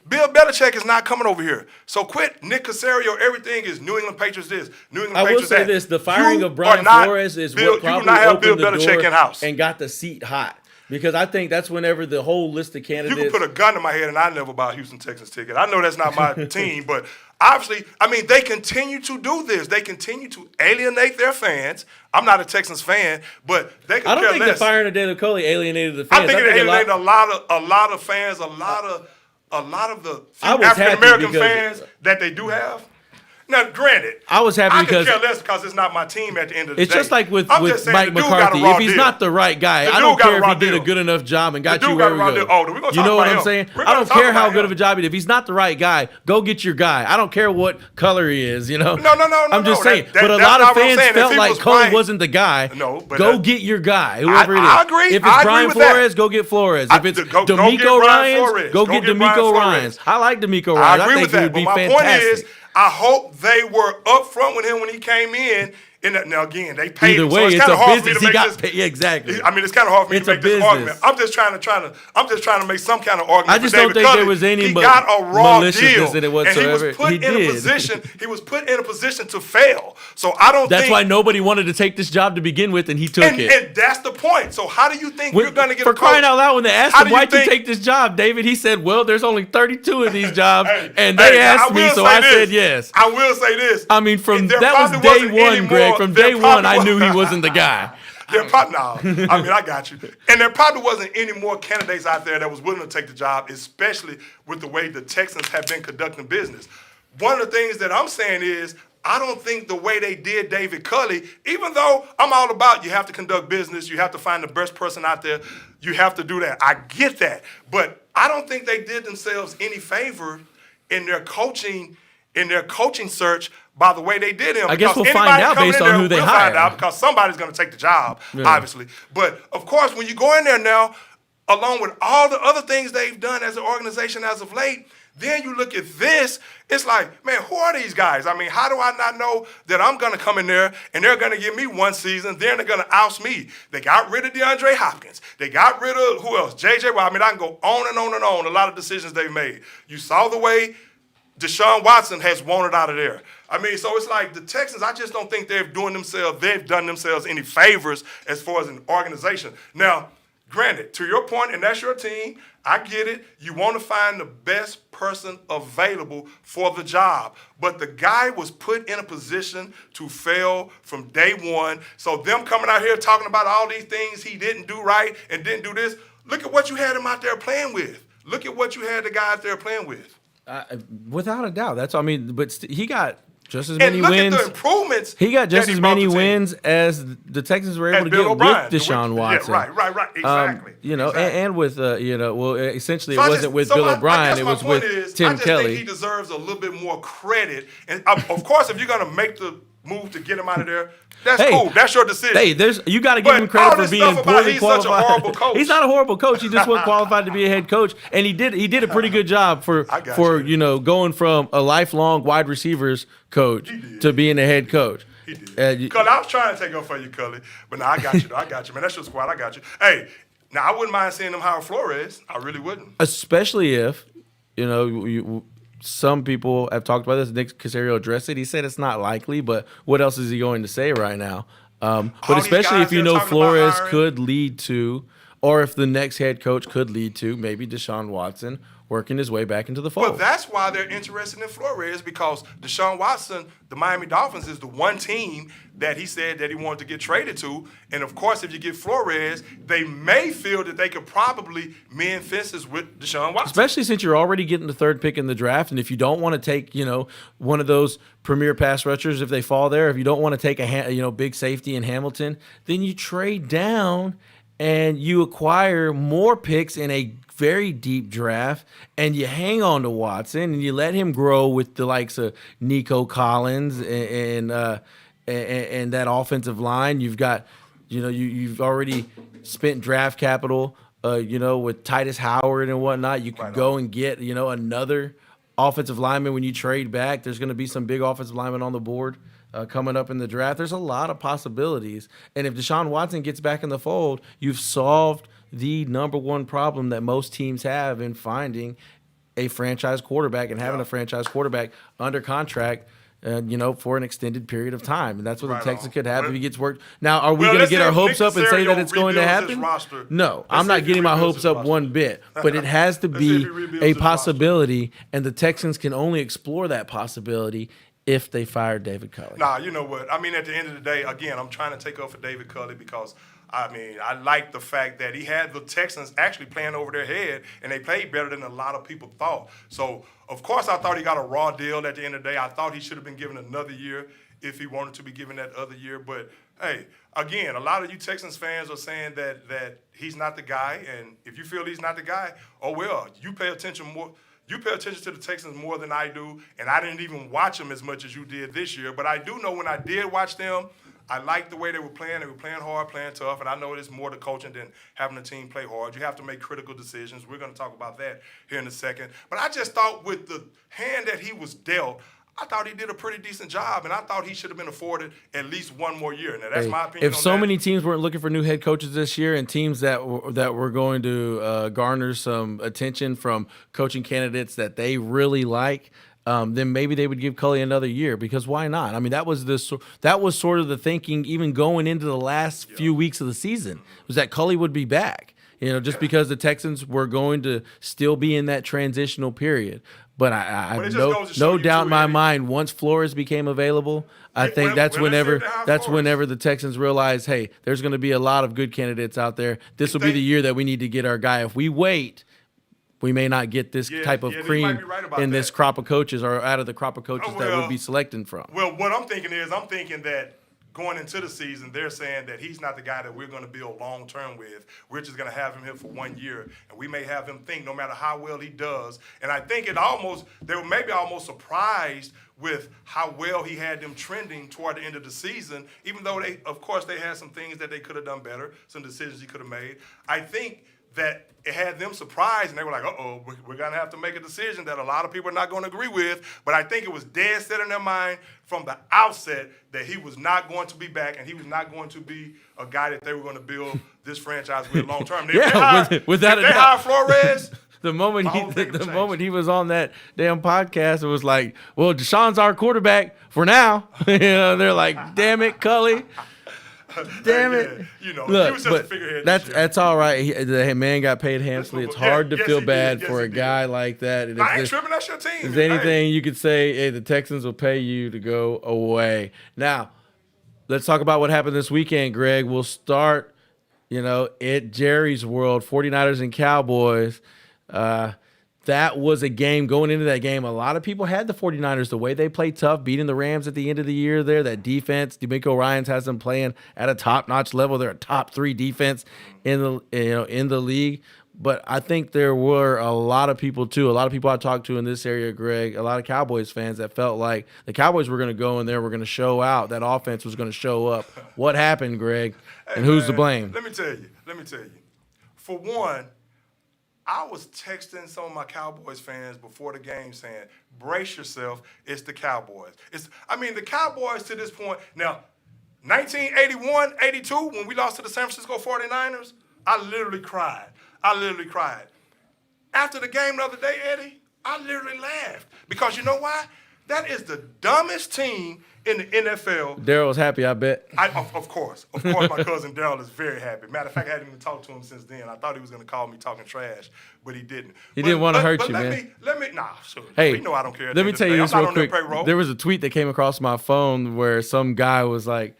Bill Belichick is not coming over here. So quit Nick Casario. Everything is New England Patriots this, New England Patriots that. I will say this. The firing of Brian Flores is what probably opened the door and got the seat hot. Because I think that's whenever the whole list of candidates. You can put a gun to my head and I never buy a Houston Texans ticket. I know that's not my team, but obviously, they continue to do this. They continue to alienate their fans. I'm not a Texans fan, but they can I don't think the firing of David Culley alienated the fans. I think it alienated a lot of fans, a lot of the African American fans that they do have. Now, granted, I was happy I because could care less because it's not my team at the end of the day. it's just like with just saying Mike the dude got a McCarthy. raw If he's deal. not the right guy, The I don't dude got a care if raw he did a deal. good enough job and got The you dude where got a we raw go. deal. Oh, we're gonna You talk know what about I'm him. saying? We're I gonna don't talk care how about good him. of a job he did. If he's not the right guy, go get your guy. I don't care what color he is. You know? No. I'm just saying. That- but a that's lot not of what I'm fans saying. If felt he like was Cole white- wasn't the guy. No, but go get your guy, whoever it is. I agree. If I it's agree Brian with that. Flores, go get Flores. If it's go get D'Amico Brian Ryans, Flores. go Go get get Brian D'Amico Flores. Ryans. I like D'Amico I Ryans. agree think with he that. would But be my fantastic. point is, I hope they were upfront with him when he came in. Now again, they paid Either him, way, so it's it's kind a of hard for me business. to He make got this. paid. Yeah, exactly. I mean, it's kind of hard for me It's to a make this business. argument. I'm just trying to make some kind of argument. I just for don't David think there Culley. was any He got a raw maliciousness deal, in it whatsoever. and he was put He in a did. position. He was put in a position to fail. So I don't. That's think, why nobody wanted to take this job to begin with, and he took it. And that's the point. So how do you think you're going to get for a coach? crying out loud, when they asked How him, do you why'd you think- take this job, David, he said, well, there's only 32 of these jobs, and Hey, they now, asked me, will so say I this. said yes. I will say this. I mean, There that was probably day wasn't any one, Greg. more- From there day one, probably I was- knew he wasn't the guy. No, I mean, I got you. And there probably wasn't any more candidates out there that was willing to take the job, especially with the way the Texans have been conducting business. One of the things that I'm saying is, I don't think the way they did David Culley, even though I'm all about you have to conduct business, you have to find the best person out there, you have to do that. I get that. But I don't think they did themselves any favor in their coaching search by the way they did him. I guess Because we'll find anybody out coming based in on there who they will hire. find out because somebody's going to take the job, obviously. But, of course, when you go in there now, along with all the other things they've done as an organization as of late, then you look at this, it's like, man, who are these guys? I mean, how do I not know that I'm going to come in there and they're going to give me one season, then they're going to oust me? They got rid of DeAndre Hopkins. They got rid of, who else? JJ. Well, I mean, I can go on and on and on, a lot of decisions they've made. You saw the way Deshaun Watson has wanted out of there. I mean, so it's like the Texans, I just don't think they've done themselves any favors as far as an organization. Now, granted, to your point, and that's your team, I get it. You want to find the best person available for the job. But the guy was put in a position to fail from day one. So them coming out here talking about all these things he didn't do right and didn't do this, look at what you had him out there playing with. Look at what you had the guy out there playing with. Without a doubt. But he got just as many and look wins. at the improvements. He got just that as brought many the team. wins as the Texans were able to Bill get O'Brien, with Deshaun Watson. Yeah, right, exactly. Exactly. And with essentially So it wasn't with Bill O'Brien, it was with Tim I just Kelly. think he deserves a little bit more credit. And of course, if you're going to make the move to get him out of there, that's cool. That's your decision. Hey, you got to give But him credit all for this being stuff about poorly he's such a qualified. horrible coach. He's not a horrible coach. He just wasn't qualified to be a head coach, and he did a pretty good job for going from a lifelong wide receivers coach to being a head coach. He did. Cully, I was trying to take up for you, Cully, but now I got you. I got you, man. That's your squad. I got you. Hey, now I wouldn't mind seeing them hire Flores. I really wouldn't. Especially if some people have talked about this. Nick Caserio addressed it. He said it's not likely, but what else is he going to say right now? But especially if Flores could lead to, or if the next head coach could lead to, maybe Deshaun Watson working his way back into the fold. Well, that's why they're interested in Flores, because Deshaun Watson, the Miami Dolphins, is the one team that he said that he wanted to get traded to. And, of course, if you get Flores, they may feel that they could probably mend fences with Deshaun Watson. Especially since you're already getting the third pick in the draft, and if you don't want to take, one of those premier pass rushers if they fall there, if you don't want to take a big safety in Hamilton, then you trade down and you acquire more picks in a very deep draft, and you hang on to Watson and you let him grow with the likes of Nico Collins and that offensive line. You've got, you've already spent draft capital, with Titus Howard and whatnot. You could go and get, another offensive lineman when you trade back. There's going to be some big offensive linemen on the board coming up in the draft. There's a lot of possibilities. And if Deshaun Watson gets back in the fold, you've solved the number one problem that most teams have in finding a franchise quarterback and having a franchise quarterback under contract, for an extended period of time. And that's what the Texans could have if he gets worked. Now, are we going to get our hopes up and say that it's going to happen? No, I'm not getting my hopes up one bit. But it has to be a possibility, and the Texans can only explore that possibility if they fire David Culley. Nah, you know what? I mean, at the end of the day, again, I'm trying to take up for David Culley because I mean, I like the fact that he had the Texans actually playing over their head, and they played better than a lot of people thought. So, of course, I thought he got a raw deal at the end of the day. I thought he should have been given another year if he wanted to be given that other year. But, hey, again, a lot of you Texans fans are saying that he's not the guy, and if you feel he's not the guy, oh, well, you pay attention more. You pay attention to the Texans more than I do, and I didn't even watch them as much as you did this year. But I do know when I did watch them, I liked the way they were playing. They were playing hard, playing tough, and I know it's more to coaching than having the team play hard. You have to make critical decisions. We're going to talk about that here in a second. But I just thought with the hand that he was dealt, I thought he did a pretty decent job, and I thought he should have been afforded at least one more year. Now, that's my opinion. If so many teams weren't looking for new head coaches this year, and teams that were going to garner some attention from coaching candidates that they really like, then maybe they would give Cully another year, because why not? I mean, that was sort of the thinking even going into the last few weeks of the season, was that Cully would be back. Just because the Texans were going to still be in that transitional period. But I have no doubt in my mind, once Flores became available, I think that's whenever the Texans realized, hey, there's going to be a lot of good candidates out there. This will be the year that we need to get our guy. If we wait, we may not get this type of cream in this crop of coaches, or out of the crop of coaches that we'll be selecting from. Well, what I'm thinking that going into the season, they're saying that he's not the guy that we're going to build long-term with. We're just going to have him here for 1 year, and we may have him think no matter how well he does. And I think they were maybe almost surprised with how well he had them trending toward the end of the season, even though of course, they had some things that they could have done better, some decisions he could have made. I think that it had them surprised, and they were like, uh-oh, we're going to have to make a decision that a lot of people are not going to agree with. But I think it was dead set in their mind from the outset that he was not going to be back, and he was not going to be a guy that they were going to build this franchise with long term. Without a doubt. Hire Flores, the moment he was on that damn podcast, it was like, well, Deshaun's our quarterback for now. They're like, damn it, Cully. Damn it! Look, he was just a figurehead. That's all right. The man got paid handsomely. It's hard to feel bad for a guy like that. I ain't tripping. That's your team. Is anything you could say? Hey, the Texans will pay you to go away. Now, let's talk about what happened this weekend, Greg. We'll start, at Jerry's world, 49ers and Cowboys. That was a game. Going into that game, a lot of people had the 49ers, the way they played tough, beating the Rams at the end of the year there. That defense, DeMeco Ryans has them playing at a top-notch level. They're a top 3 defense in the league. But I think there were a lot of people, too, a lot of people I talked to in this area, Greg, a lot of Cowboys fans that felt like the Cowboys were going to go in there, were going to show out, that offense was going to show up. What happened, Greg, and who's to blame? Let me tell you. For one, I was texting some of my Cowboys fans before the game saying, brace yourself, it's the Cowboys. The Cowboys to this point, now, 1981, 82, when we lost to the San Francisco 49ers, I literally cried. After the game the other day, Eddie, I literally laughed. Because you know why? That is the dumbest team in the NFL. Daryl's happy, I bet. Of course, my cousin Daryl is very happy. Matter of fact, I hadn't even talked to him since then. I thought he was going to call me talking trash, but he didn't. He didn't want to hurt you, man. Sure. Hey, you know I don't care. Let me tell you this real quick. There was a tweet that came across my phone where some guy was like,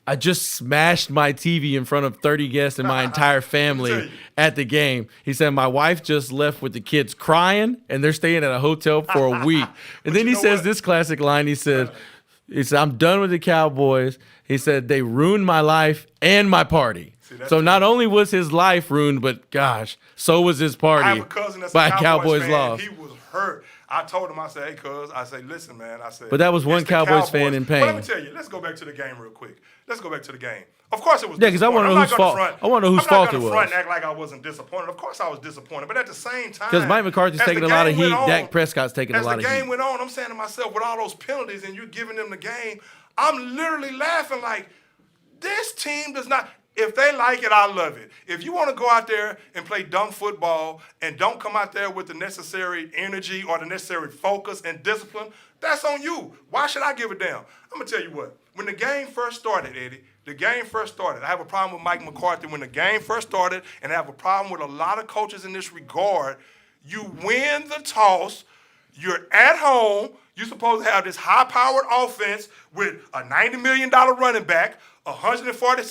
I just smashed my TV in front of 30 guests and my entire family at the game. He said, my wife just left with the kids crying, and they're staying at a hotel for a week. And then he says this classic line. He said, I'm done with the Cowboys. He said, they ruined my life and my party. So not only was his life ruined, but gosh, so was his party. I have a cousin that's by a Cowboys fan. loss. He was hurt. I told him, I said, hey, cuz, I said, listen, man. I said, but that was one Cowboys fan in pain. But let me tell you, let's go back to the game real quick. Of course it was. Yeah, because I want to know whose fault. I want to know whose fault it was. I'm not going to front and act like I wasn't disappointed. Of course I was disappointed, but at the same time, because Mike McCarthy's taking a lot of heat, Dak Prescott's taking a lot of heat. As the game went on, I'm saying to myself, with all those penalties and you're giving them the game, I'm literally laughing like, this team does not. If they like it, I love it. If you want to go out there and play dumb football and don't come out there with the necessary energy or the necessary focus and discipline, that's on you. Why should I give a damn? I'm going to tell you what. When the game first started, Eddie, I have a problem with Mike McCarthy when the game first started, and I have a problem with a lot of coaches in this regard. You win the toss. You're at home. You're supposed to have this high-powered offense with a $90 million running back, 140.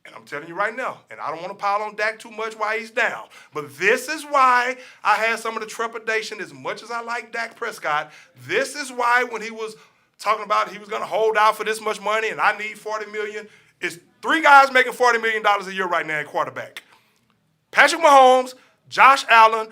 And I'm telling you right now, and I don't want to pile on Dak too much while he's down, but this is why I had some of the trepidation. As much as I like Dak Prescott, this is why when he was talking about he was going to hold out for this much money and I need $40 million, it's 3 guys making $40 million a year right now at quarterback. Patrick Mahomes, Josh Allen,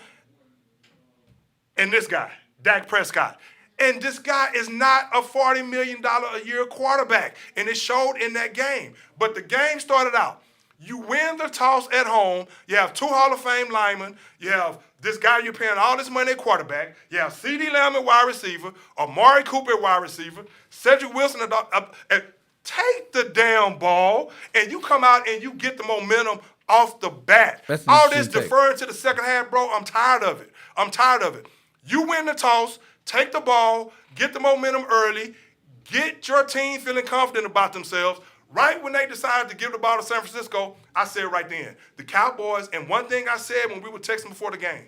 and this guy, Dak Prescott. And this guy is not a $40 million a year quarterback. And it showed in that game. But the game started out. You win the toss at home. You have 2 Hall of Fame linemen. You have this guy you're paying all this money at quarterback. You have CeeDee Lamb at wide receiver, Amari Cooper at wide receiver, Cedric Wilson at take the damn ball, and you come out and you get the momentum off the bat. All this deferring to the second half, bro, I'm tired of it. I'm tired of it. You win the toss, take the ball, get the momentum early, get your team feeling confident about themselves. Right when they decided to give the ball to San Francisco, I said right then, the Cowboys, and one thing I said when we were texting before the game,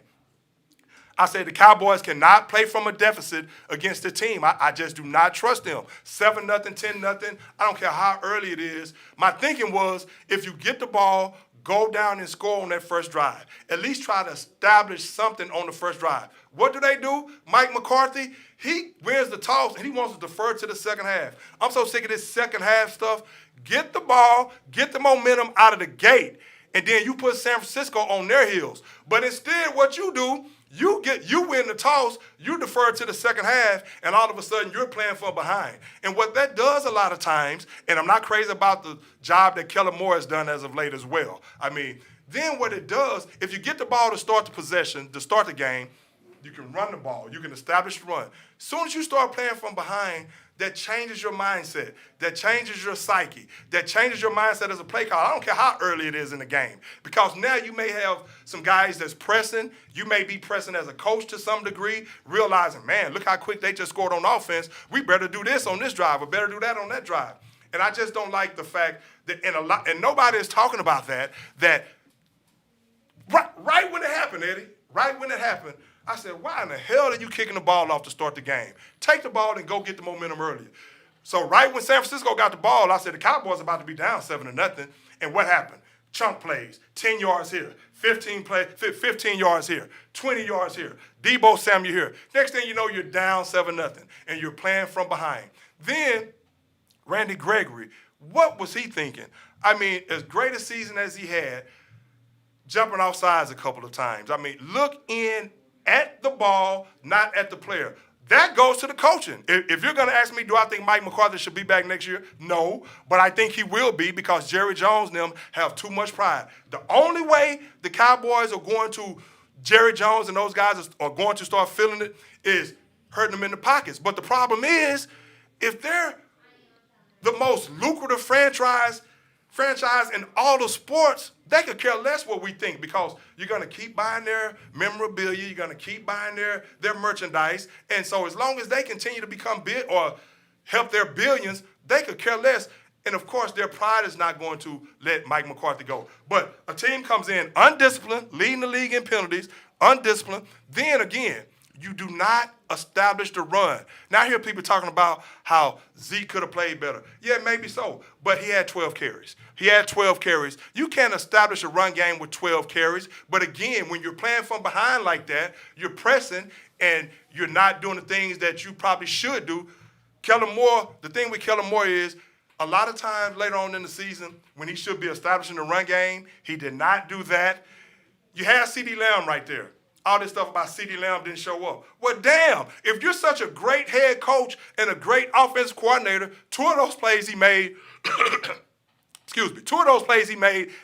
I said the Cowboys cannot play from a deficit against the team. I just do not trust them. 7-0, 10-0, I don't care how early it is. My thinking was if you get the ball, go down and score on that first drive. At least try to establish something on the first drive. What do? Mike McCarthy, he wins the toss, and he wants to defer to the second half. I'm so sick of this second half stuff. Get the ball, get the momentum out of the gate, and then you put San Francisco on their heels. But instead, what you do, you win the toss, you defer to the second half, and all of a sudden you're playing from behind. And what that does a lot of times, and I'm not crazy about the job that Kellen Moore has done as of late as well. I mean, then what it does, if you get the ball to start the possession, to start the game, you can run the ball, you can establish the run. As soon as you start playing from behind, that changes your mindset, that changes your psyche, that changes your mindset as a play caller. I don't care how early it is in the game, because now you may have some guys that's pressing. You may be pressing as a coach to some degree, realizing, man, look how quick they just scored on offense. We better do this on this drive or better do that on that drive. And I just don't like the fact that and nobody is talking about that right when it happened, Eddie, right when it happened, I said, why in the hell are you kicking the ball off to start the game? Take the ball and go get the momentum earlier. So right when San Francisco got the ball, I said the Cowboys about to be down 7-0. And what happened? Chunk plays, 10 yards here, 15 yards here, 20 yards here, Deebo Samuel here. Next thing you know, you're down 7-0, and you're playing from behind. Then Randy Gregory, what was he thinking? I mean, as great a season as he had, jumping off sides a couple of times. I mean, look in at the ball, not at the player. That goes to the coaching. If you're going to ask me, do I think Mike McCarthy should be back next year? No, but I think he will be, because Jerry Jones and them have too much pride. The only way the Cowboys are going to, Jerry Jones and those guys are going to start feeling it is hurting them in the pockets. But the problem is, if they're the most lucrative franchise in all the sports, they could care less what we think, because you're going to keep buying their memorabilia, you're going to keep buying their merchandise, and so as long as they continue to become big or help their billions, they could care less. And of course, their pride is not going to let Mike McCarthy go. But a team comes in undisciplined, leading the league in penalties, undisciplined, then again, you do not establish the run. Now I hear people talking about how Zeke could have played better. Yeah, maybe so, but he had 12 carries. You can't establish a run game with 12 carries. But again, when you're playing from behind like that, you're pressing and you're not doing the things that you probably should do. Kellen Moore, the thing with Kellen Moore is, a lot of times later on in the season, when he should be establishing the run game, he did not do that. You have CeeDee Lamb right there. All this stuff about CeeDee Lamb didn't show up. Well, damn, if you're such a great head coach and a great offensive coordinator, 2 of those plays he made,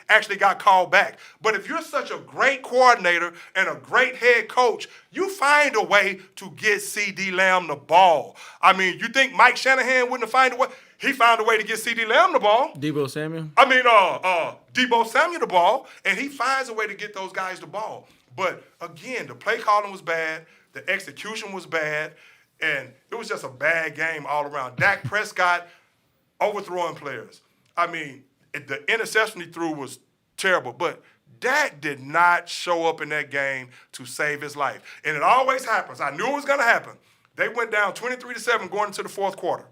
actually got called back. But if you're such a great coordinator and a great head coach, you find a way to get CeeDee Lamb the ball. I mean, you think Mike Shanahan wouldn't have found a way? He found a way to get CeeDee Lamb the ball. Deebo Samuel? Deebo Samuel the ball, and he finds a way to get those guys the ball. But again, the play calling was bad, the execution was bad, and it was just a bad game all around. Dak Prescott overthrowing players. I mean, the interception he threw was terrible, but Dak did not show up in that game to save his life. And it always happens. I knew it was going to happen. They went down 23-7 going into the fourth quarter.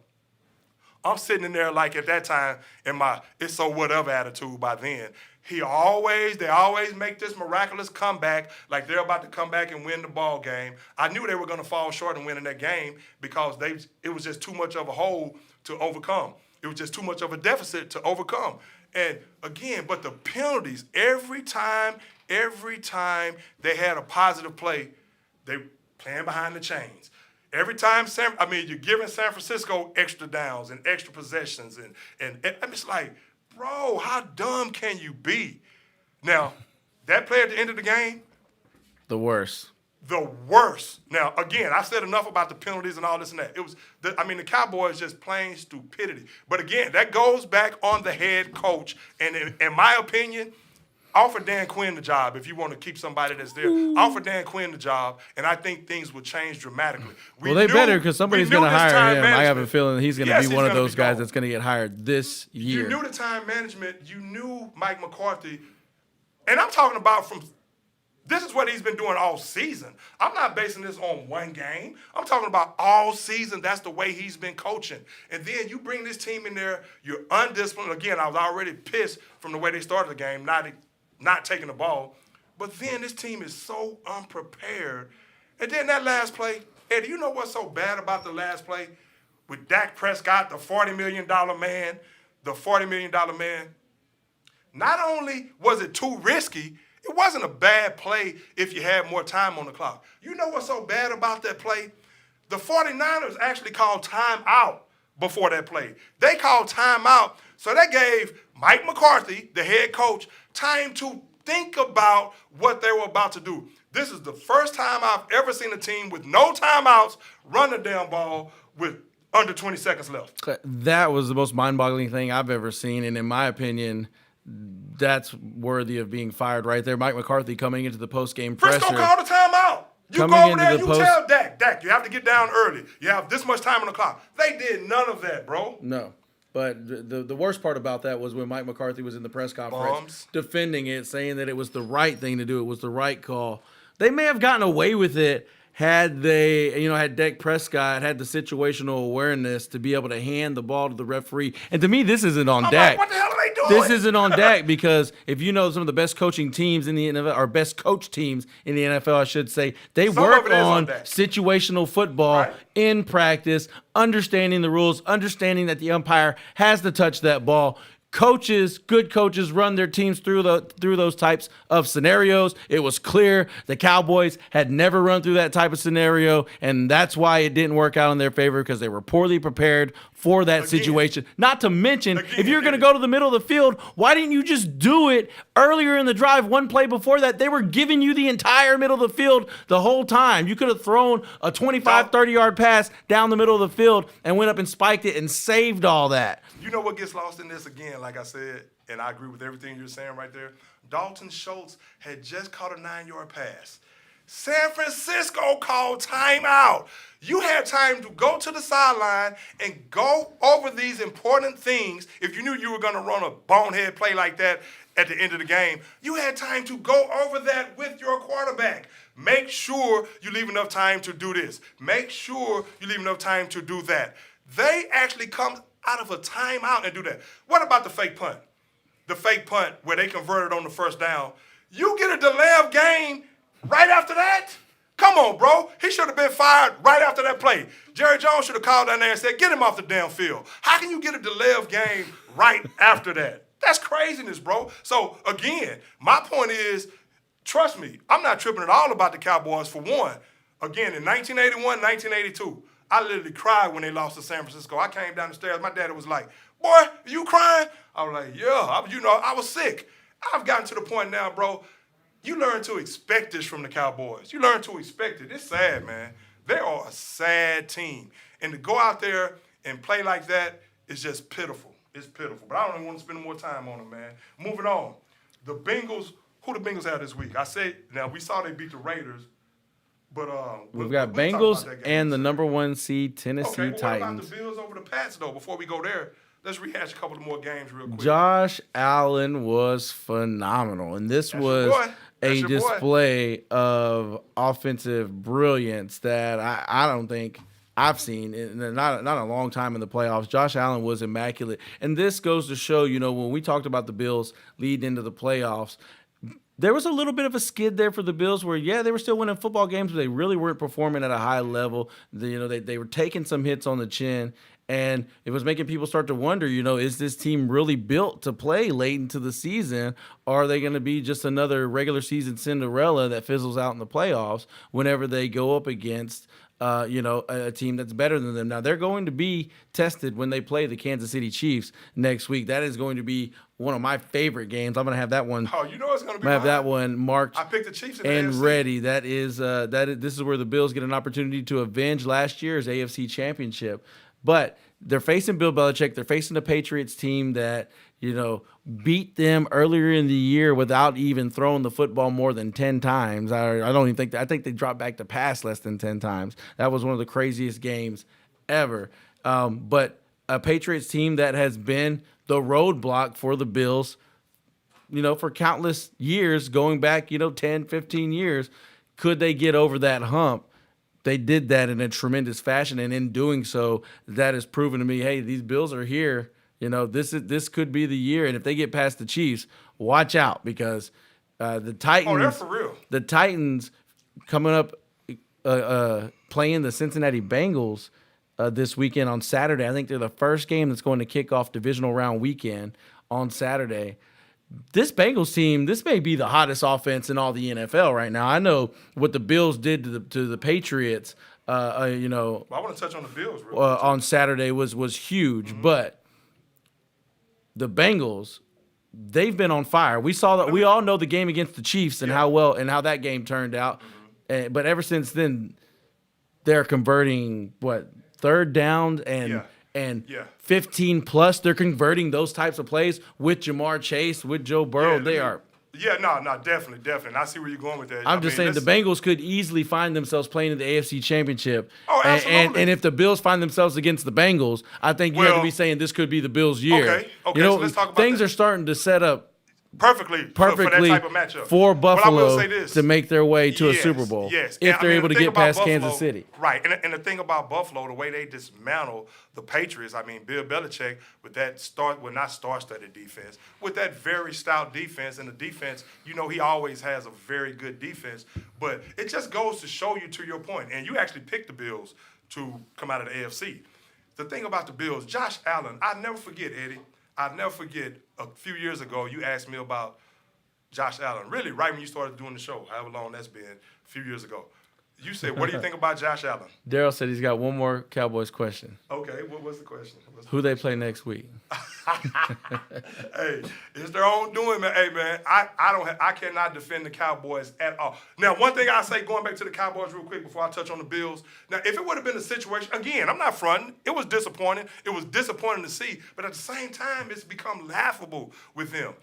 I'm sitting in there like at that time in my it's so whatever attitude by then. They always make this miraculous comeback, like they're about to come back and win the ball game. I knew they were going to fall short in winning that game because it was just too much of a hole to overcome. It was just too much of a deficit to overcome. And again, but the penalties, every time they had a positive play, they playing behind the chains. Every time you're giving San Francisco extra downs and extra possessions, and I'm just like, bro, how dumb can you be? Now, that play at the end of the game, the worst. The worst. Now, again, I said enough about the penalties and all this and that. The Cowboys just plain stupidity. But again, that goes back on the head coach. And in my opinion, offer Dan Quinn the job if you want to keep somebody that's there. Offer Dan Quinn the job, and I think things will change dramatically. They better because somebody's going to hire him. I have a feeling he's going to be one of those guys that's going to get hired this year. You knew the time management. You knew Mike McCarthy. And I'm talking about this is what he's been doing all season. I'm not basing this on one game. I'm talking about all season. That's the way he's been coaching. And then you bring this team in there. You're undisciplined. Again, I was already pissed from the way they started the game, not taking the ball. But then this team is so unprepared. And then that last play, Eddie, you know what's so bad about the last play? With Dak Prescott, the $40 million man, not only was it too risky, it wasn't a bad play if you had more time on the clock. You know what's so bad about that play? The 49ers actually called timeout before that play. They called timeout, so that gave Mike McCarthy, the head coach, time to think about what they were about to do. This is the first time I've ever seen a team with no timeouts run the damn ball with under 20 seconds left. That was the most mind-boggling thing I've ever seen, and in my opinion, that's worthy of being fired right there. Mike McCarthy coming into the post-game pressure. Frisco called a timeout. You go over there, you tell Dak, you have to get down early. You have this much time on the clock. They did none of that, bro. No. But the worst part about that was when Mike McCarthy was in the press conference defending it, saying that it was the right thing to do. It was the right call. They may have gotten away with it had they, had Dak Prescott had the situational awareness to be able to hand the ball to the referee. And to me, this isn't on Dak. Like, what the hell are they doing? This isn't on Dak because if you know some of the best coaching teams in the NFL, or best coach teams in the NFL, I should say, they work on situational football in practice, understanding the rules, understanding that the umpire has to touch that ball. Good coaches run their teams through those types of scenarios. It was clear the Cowboys had never run through that type of scenario, and that's why it didn't work out in their favor because they were poorly prepared for that situation. Not to mention, if you're going to go to the middle of the field, why didn't you just do it earlier in the drive? One play before that, they were giving you the entire middle of the field the whole time. You could have thrown a 25, 30-yard pass down the middle of the field and went up and spiked it and saved all that. You know what gets lost in this again, like I said, and I agree with everything you're saying right there? Dalton Schultz had just caught a 9-yard pass. San Francisco called timeout. You had time to go to the sideline and go over these important things. If you knew you were going to run a bonehead play like that at the end of the game, you had time to go over that with your quarterback. Make sure you leave enough time to do this. Make sure you leave enough time to do that. They actually come out of a timeout and do that. What about the fake punt? The fake punt where they converted on the first down. You get a delay of game right after that? Come on, bro. He should have been fired right after that play. Jerry Jones should have called down there and said, get him off the damn field. How can you get a delay of game right after that? That's craziness, bro. So, again, my point is, trust me, I'm not tripping at all about the Cowboys for one. Again, in 1981, 1982, I literally cried when they lost to San Francisco. I came down the stairs. My daddy was like, boy, you crying? I was like, yeah. I was sick. I've gotten to the point now, bro, you learn to expect this from the Cowboys. You learn to expect it. It's sad, man. They are a sad team. And to go out there and play like that is just pitiful. It's pitiful. But I don't even want to spend more time on them, man. Moving on. The Bengals, who the Bengals have this week? Now we saw they beat the Raiders. But we've got Bengals and the number 1 seed Tennessee Titans. What about the Bills over the Pats, though? Before we go there, let's rehash a couple of more games real quick. Josh Allen was phenomenal, and this was a display of offensive brilliance that I don't think I've seen in not a long time in the playoffs. Josh Allen was immaculate, and this goes to show, when we talked about the Bills leading into the playoffs, there was a little bit of a skid there for the Bills where, yeah, they were still winning football games, but they really weren't performing at a high level. They were taking some hits on the chin, and it was making people start to wonder, is this team really built to play late into the season? Or are they going to be just another regular season Cinderella that fizzles out in the playoffs whenever they go up against a team that's better than them? Now, they're going to be tested when they play the Kansas City Chiefs next week. That is going to be one of my favorite games. I'm going to have that one. Oh, you know it's going to be. I have that one marked. I picked the Chiefs in and the AFC. Ready. This is where the Bills get an opportunity to avenge last year's AFC Championship. But they're facing Bill Belichick. They're facing a Patriots team that beat them earlier in the year without even throwing the football more than 10 times. I don't even think that. I think they dropped back to pass less than 10 times. That was one of the craziest games ever. But a Patriots team that has been the roadblock for the Bills, for countless years, going back, 10, 15 years. Could they get over that hump? They did that in a tremendous fashion, and in doing so, that has proven to me, hey, these Bills are here. This could be the year, and if they get past the Chiefs, watch out, because the Titans. Oh, they're for real. The Titans coming up, playing the Cincinnati Bengals this weekend on Saturday. I think they're the first game that's going to kick off divisional round weekend on Saturday. This Bengals team, this may be the hottest offense in all the NFL right now. I know what the Bills did to the Patriots. Well, I want to touch on the Bills real quick. On Saturday was huge, but the Bengals, they've been on fire. We saw that. We all know the game against the Chiefs and how that game turned out. But ever since then, they're converting third down and 15 plus. They're converting those types of plays with Jamar Chase, with Joe Burrow. They are. Yeah, no, definitely. And I see where you're going with that. I'm just saying the Bengals could easily find themselves playing in the AFC Championship. Oh, absolutely. And if the Bills find themselves against the Bengals, I think you have to be saying this could be the Bills' year. Okay, so let's talk about things are starting to set up perfectly for that type of matchup. For Buffalo to make their way to a Super Bowl. Yes. If they're able to get past Buffalo, Kansas City. Right. And the thing about Buffalo, the way they dismantle the Patriots, Bill Belichick with that not star-studded defense, with that very stout defense, and the defense, he always has a very good defense. But it just goes to show you, to your point, and you actually picked the Bills to come out of the AFC. The thing about the Bills, Josh Allen, I'll never forget, Eddie. I'll never forget a few years ago, you asked me about Josh Allen. Really, right when you started doing the show, however long that's been, a few years ago. You said, what do you think about Josh Allen? Daryl said he's got one more Cowboys question. Okay, what was the question? Who they play next week? Hey, it's their own doing, man. Hey, man, I cannot defend the Cowboys at all. Now, one thing I say, going back to the Cowboys real quick before I touch on the Bills. Now, if it would have been a situation, again, I'm not fronting. It was disappointing. It was disappointing to see. But at the same time, it's become laughable with them.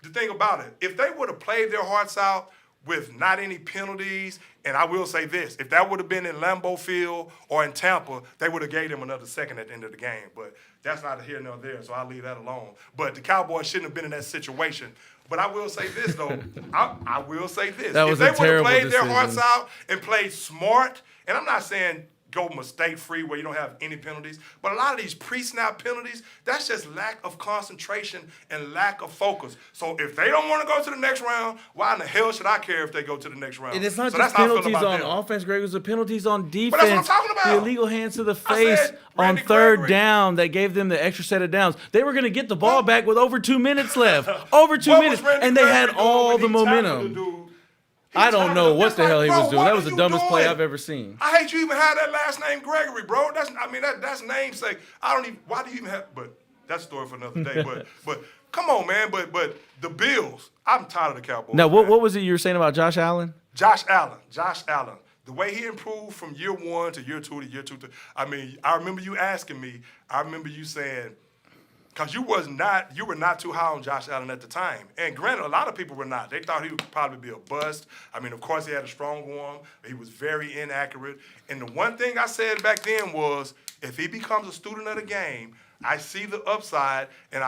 The thing about it, if they would have played their hearts out with not any penalties, and I will say this, if that would have been in Lambeau Field or in Tampa, they would have gave them another second at the end of the game. But that's neither here nor there, so I'll leave that alone. But the Cowboys shouldn't have been in that situation. But I will say this, though. I will say this. That was if they would have played decision. their hearts out and played smart, and I'm not saying go mistake-free where you don't have any penalties, but a lot of these pre-snap penalties, that's just lack of concentration and lack of focus. So if they don't want to go to the next round, why in the hell should I care if they go to the next round? And it's not so just penalties on offense, Greg. It's the penalties on defense. But that's what I'm talking about. The illegal hands to the face on third down that gave them the extra set of downs. They were going to get the ball back with over 2 minutes left. Over 2 minutes. And they had all the momentum. I don't know what the hell he was doing. That was the dumbest play I've ever seen. I hate you even have that last name Gregory, bro. That's namesake. Why do you even have, but that's a story for another day. But come on, man. But the Bills, I'm tired of the Cowboys. Now, what was it you were saying about Josh Allen? Josh Allen. The way he improved from year 1 to year 2 to year 2. I remember you asking me, I remember you saying, because you were not too high on Josh Allen at the time. And granted, a lot of people were not. They thought he would probably be a bust. Of course, he had a strong arm. He was very inaccurate. And the one thing I said back then was, if he becomes a student of the game, I see the upside, and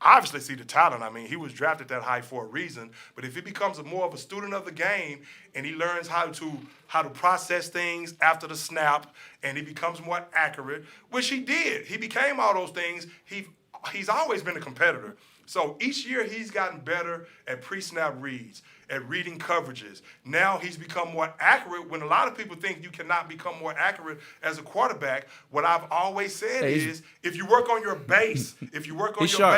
obviously see the talent. I mean, he was drafted that high for a reason. But if he becomes more of a student of the game and he learns how to process things after the snap and he becomes more accurate, which he did. He became all those things. He's always been a competitor. So each year he's gotten better at pre-snap reads, at reading coverages. Now he's become more accurate when a lot of people think you cannot become more accurate as a quarterback. What I've always said is if you work on your base, if you work on your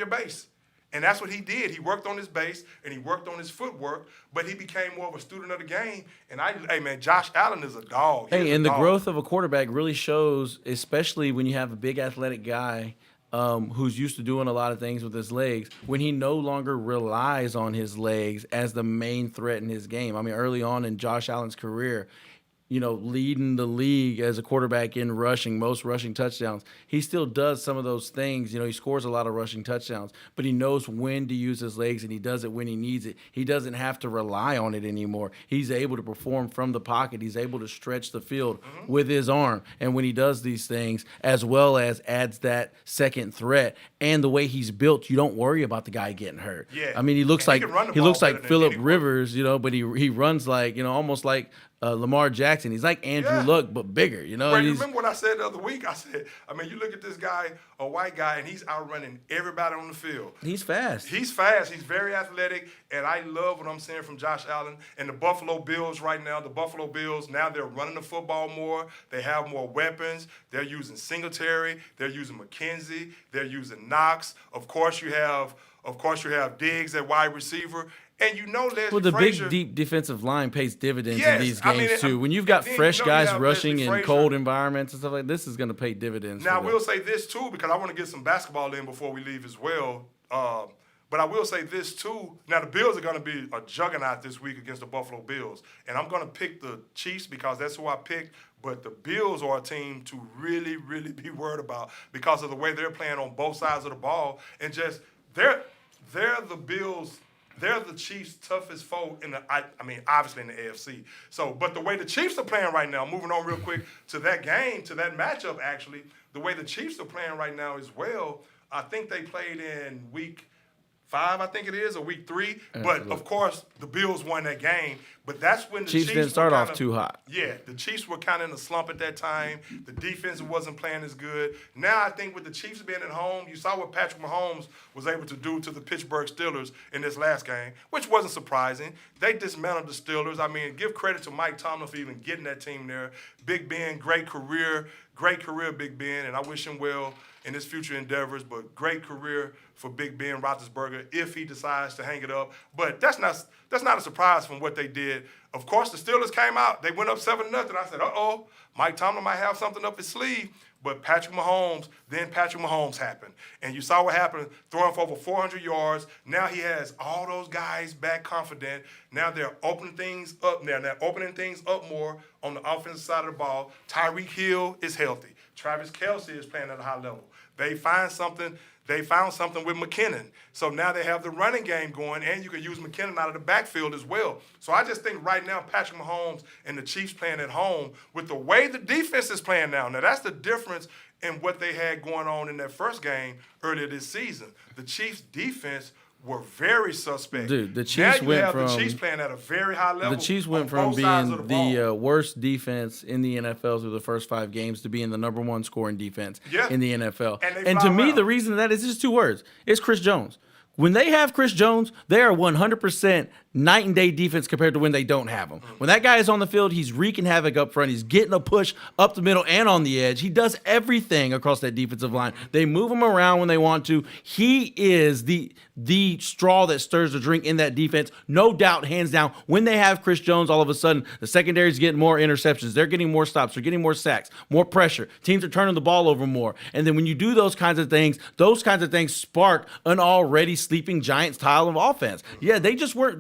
base, and that's what he did. He worked on his base and he worked on his footwork, but he became more of a student of the game. And hey man, Josh Allen is a dog. The growth of a quarterback really shows, especially when you have a big athletic guy who's used to doing a lot of things with his legs, when he no longer relies on his legs as the main threat in his game. I mean, early on in Josh Allen's career, leading the league as a quarterback in rushing, most rushing touchdowns. He still does some of those things. He scores a lot of rushing touchdowns, but he knows when to use his legs, and he does it when he needs it. He doesn't have to rely on it anymore. He's able to perform from the pocket. He's able to stretch the field with his arm. And when he does these things, as well as adds that second threat and the way he's built, you don't worry about the guy getting hurt. Yeah. I mean, he looks like Phillip Rivers, but he runs like, almost like Lamar Jackson. He's like Andrew Luck, but bigger, Remember what I said the other week? I said, you look at this guy, a white guy, and he's outrunning everybody on the field. He's fast. He's fast. He's very athletic, and I love what I'm seeing from Josh Allen. And the Buffalo Bills right now, now they're running the football more. They have more weapons. They're using Singletary. They're using McKenzie. They're using Knox. Of course, you have Diggs at wide receiver. And the Frazier, big, deep defensive line pays dividends in these games, too. When you've got fresh guys rushing in cold environments and stuff like this, is going to pay dividends. Now, I will say this, too, because I want to get some basketball in before we leave as well. But I will say this, too. Now, the Bills are going to be a juggernaut this week against the Buffalo Bills. And I'm going to pick the Chiefs because that's who I picked. But the Bills are a team to really, really be worried about because of the way they're playing on both sides of the ball. And just they're the Bills. They're the Chiefs' toughest foe obviously in the AFC. So, but the way the Chiefs are playing right now, moving on real quick to that game, to that matchup, actually, the way the Chiefs are playing right now as well, I think they played in week 5, I think it is, or week 3. Absolutely. But, of course, the Bills won that game. But that's when the Chiefs didn't start off too hot. Yeah, the Chiefs were kind of in a slump at that time. The defense wasn't playing as good. Now I think with the Chiefs being at home, you saw what Patrick Mahomes was able to do to the Pittsburgh Steelers in this last game, which wasn't surprising. They dismantled the Steelers. I mean, give credit to Mike Tomlin for even getting that team there. Big Ben, great career, Big Ben, and I wish him well in his future endeavors, but great career for Big Ben Roethlisberger if he decides to hang it up. But that's not a surprise from what they did. Of course, the Steelers came out. They went up 7-0. I said, Mike Tomlin might have something up his sleeve. But Patrick Mahomes happened. And you saw what happened, throwing for over 400 yards. Now he has all those guys back confident. Now they're opening things up. They're opening things up more on the offensive side of the ball. Tyreek Hill is healthy. Travis Kelce is playing at a high level. They found something with McKinnon. So now they have the running game going, and you can use McKinnon out of the backfield as well. So I just think right now Patrick Mahomes and the Chiefs playing at home with the way the defense is playing now. Now that's the difference in what they had going on in that first game earlier this season. The Chiefs' defense were very suspect. Dude, the Chiefs the Chiefs playing at a very high level. The Chiefs went from being the worst defense in the NFL through the first 5 games to being the number 1 scoring defense in the NFL. And to me, the reason that is just 2 words. It's Chris Jones. When they have Chris Jones, they are 100% night and day defense compared to when they don't have him. When that guy is on the field, he's wreaking havoc up front. He's getting a push up the middle and on the edge. He does everything across that defensive line. They move him around when they want to. He is the straw that stirs the drink in that defense. No doubt, hands down. When they have Chris Jones, all of a sudden, the secondary is getting more interceptions. They're getting more stops. They're getting more sacks, more pressure. Teams are turning the ball over more. And then when you do those kinds of things spark an already sleeping Giants style of offense. Yeah, they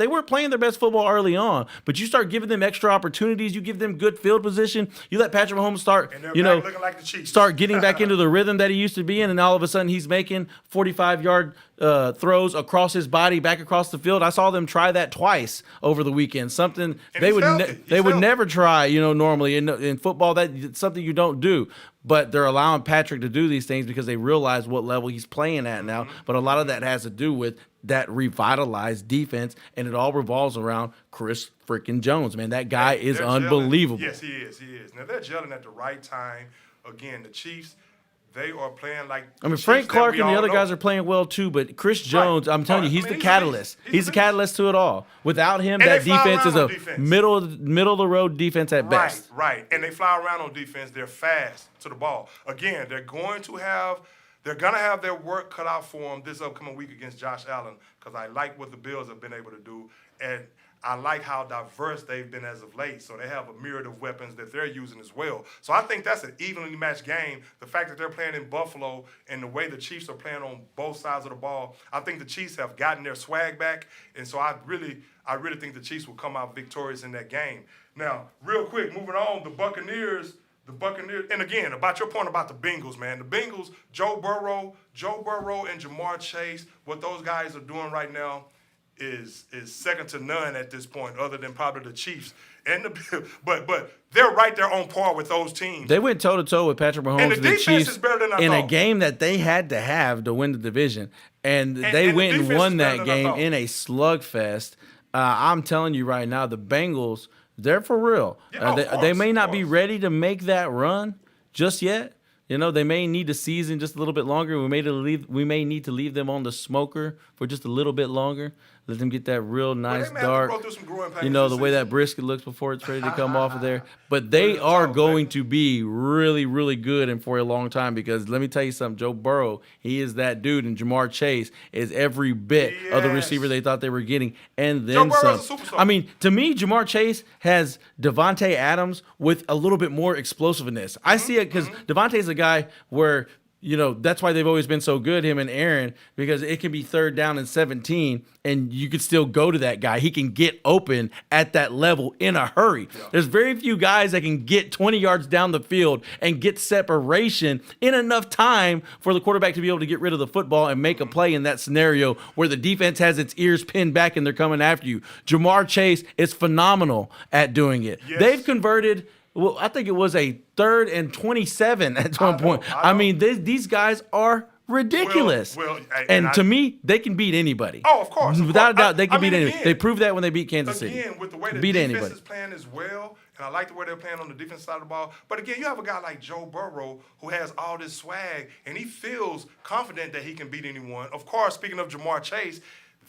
weren't playing their best football early on, but you start giving them extra opportunities, you give them good field position, you let Patrick Mahomes start, looking like the Chiefs. start getting back into the rhythm that he used to be in, and all of a sudden he's making 45-yard throws across his body back across the field. I saw them try that twice over the weekend. Something they would never try, normally in football. That's something you don't do. But they're allowing Patrick to do these things because they realize what level he's playing at now. But a lot of that has to do with that revitalized defense, and it all revolves around Chris freaking Jones. Man, that guy is unbelievable. Yes, he is. Now they're gelling at the right time. Again, the Chiefs. They are playing like. Frank Clark and the other guys are playing well too, but Chris Jones, I'm telling you, he's the catalyst. He's the catalyst to it all. Without him, that defense is a middle of the road defense at best. Right. And they fly around on defense. They're fast to the ball. Again, they're going to have their work cut out for them this upcoming week against Josh Allen, because I like what the Bills have been able to do, and I like how diverse they've been as of late. So they have a myriad of weapons that they're using as well. So I think that's an evenly matched game. The fact that they're playing in Buffalo and the way the Chiefs are playing on both sides of the ball, I think the Chiefs have gotten their swag back. And so I really think the Chiefs will come out victorious in that game. Now, real quick, moving on, the Buccaneers, and again, about your point about the Bengals, man. The Bengals, Joe Burrow and Jamar Chase, what those guys are doing right now is second to none at this point, other than probably the Chiefs. But they're right there on par with those teams. They went toe-to-toe with Patrick Mahomes and the Chiefs is better than I in thought. A game that they had to have to win the division. And they went and won that game in a slugfest. I'm telling you right now, the Bengals, they're for real. They may not be ready to make that run just yet. They may need the season just a little bit longer. We may need to leave them on the smoker for just a little bit longer. Let them get that real nice dark, the way that brisket looks before it's ready to come off of there. But they are going to be really, really good and for a long time, because let me tell you something, Joe Burrow, he is that dude, and Jamar Chase is every bit of the receiver they thought they were getting, and then some. I mean, to me, Jamar Chase has Devontae Adams with a little bit more explosiveness. I see it because Devontae's a guy where that's why they've always been so good, him and Aaron, because it can be 3rd down and 17, and you could still go to that guy. He can get open at that level in a hurry. Yeah. There's very few guys that can get 20 yards down the field and get separation in enough time for the quarterback to be able to get rid of the football and make a play in that scenario where the defense has its ears pinned back and they're coming after you. Jamar Chase is phenomenal at doing it. Yes. They've converted... Well, I think it was a 3rd and 27 at one point. I mean, these guys are ridiculous. And to me, they can beat anybody. Oh, of course. Without a doubt, they can beat anybody. They proved that when they beat Kansas City. Again, with the way the defense is playing as well, and I like the way they're playing on the defense side of the ball. But again, you have a guy like Joe Burrow who has all this swag, and he feels confident that he can beat anyone. Of course, speaking of Jamar Chase,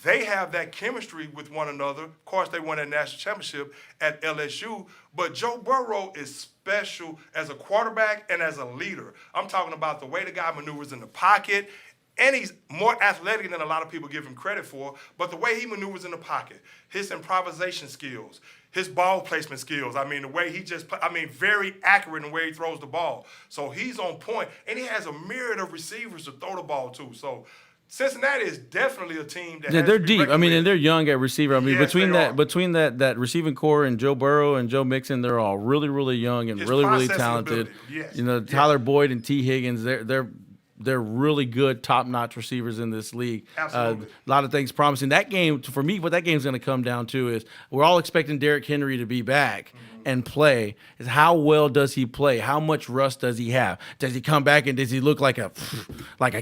they have that chemistry with one another. Of course, they won that national championship at LSU. But Joe Burrow is special as a quarterback and as a leader. I'm talking about the way the guy maneuvers in the pocket. And he's more athletic than a lot of people give him credit for. But the way he maneuvers in the pocket, his improvisation skills, his ball placement skills, the way he very accurate in the way he throws the ball. So he's on point. And he has a myriad of receivers to throw the ball to. So Cincinnati is definitely a team that they're deep. And they're young at receiver. Between that receiving core and Joe Burrow and Joe Mixon, they're all really, really young and really, really talented. Yes. Tyler Boyd and T. Higgins, they're really good, top-notch receivers in this league. Absolutely. A lot of things promising. That game, for me, what that game's going to come down to is we're all expecting Derrick Henry to be back and play. Is how well does he play? How much rust does he have? Does he come back and does he look like a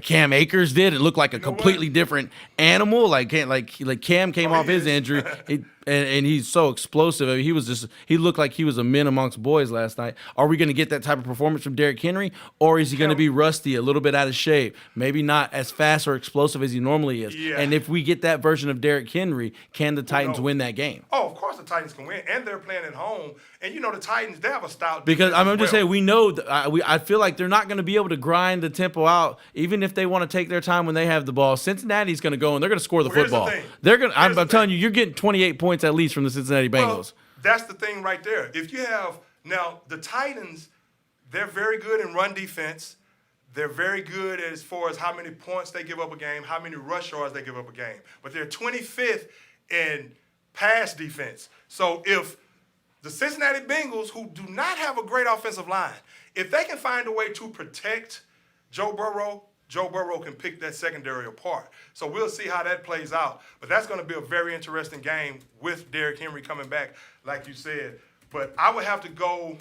Cam Akers did? It looked like a completely different animal. Like Cam came off his injury. And he's so explosive. He looked like he was a man amongst boys last night. Are we going to get that type of performance from Derrick Henry, or is he going to be rusty, a little bit out of shape, maybe not as fast or explosive as he normally is? Yeah. And if we get that version of Derrick Henry, can the Titans win that game? Oh, of course the Titans can win, and they're playing at home. And the Titans, they have a style. Because I'm just saying, we know I feel like they're not going to be able to grind the tempo out, even if they want to take their time when they have the ball. Cincinnati's going to go and they're going to score the football. They're going. I'm telling you, you're getting 28 points at least from the Cincinnati Bengals. Well, that's the thing right there. If you have now the Titans, they're very good in run defense. They're very good as far as how many points they give up a game, how many rush yards they give up a game. But they're 25th in pass defense. So if the Cincinnati Bengals, who do not have a great offensive line, if they can find a way to protect Joe Burrow, Joe Burrow can pick that secondary apart. So we'll see how that plays out. But that's going to be a very interesting game with Derrick Henry coming back, like you said. But I would have to go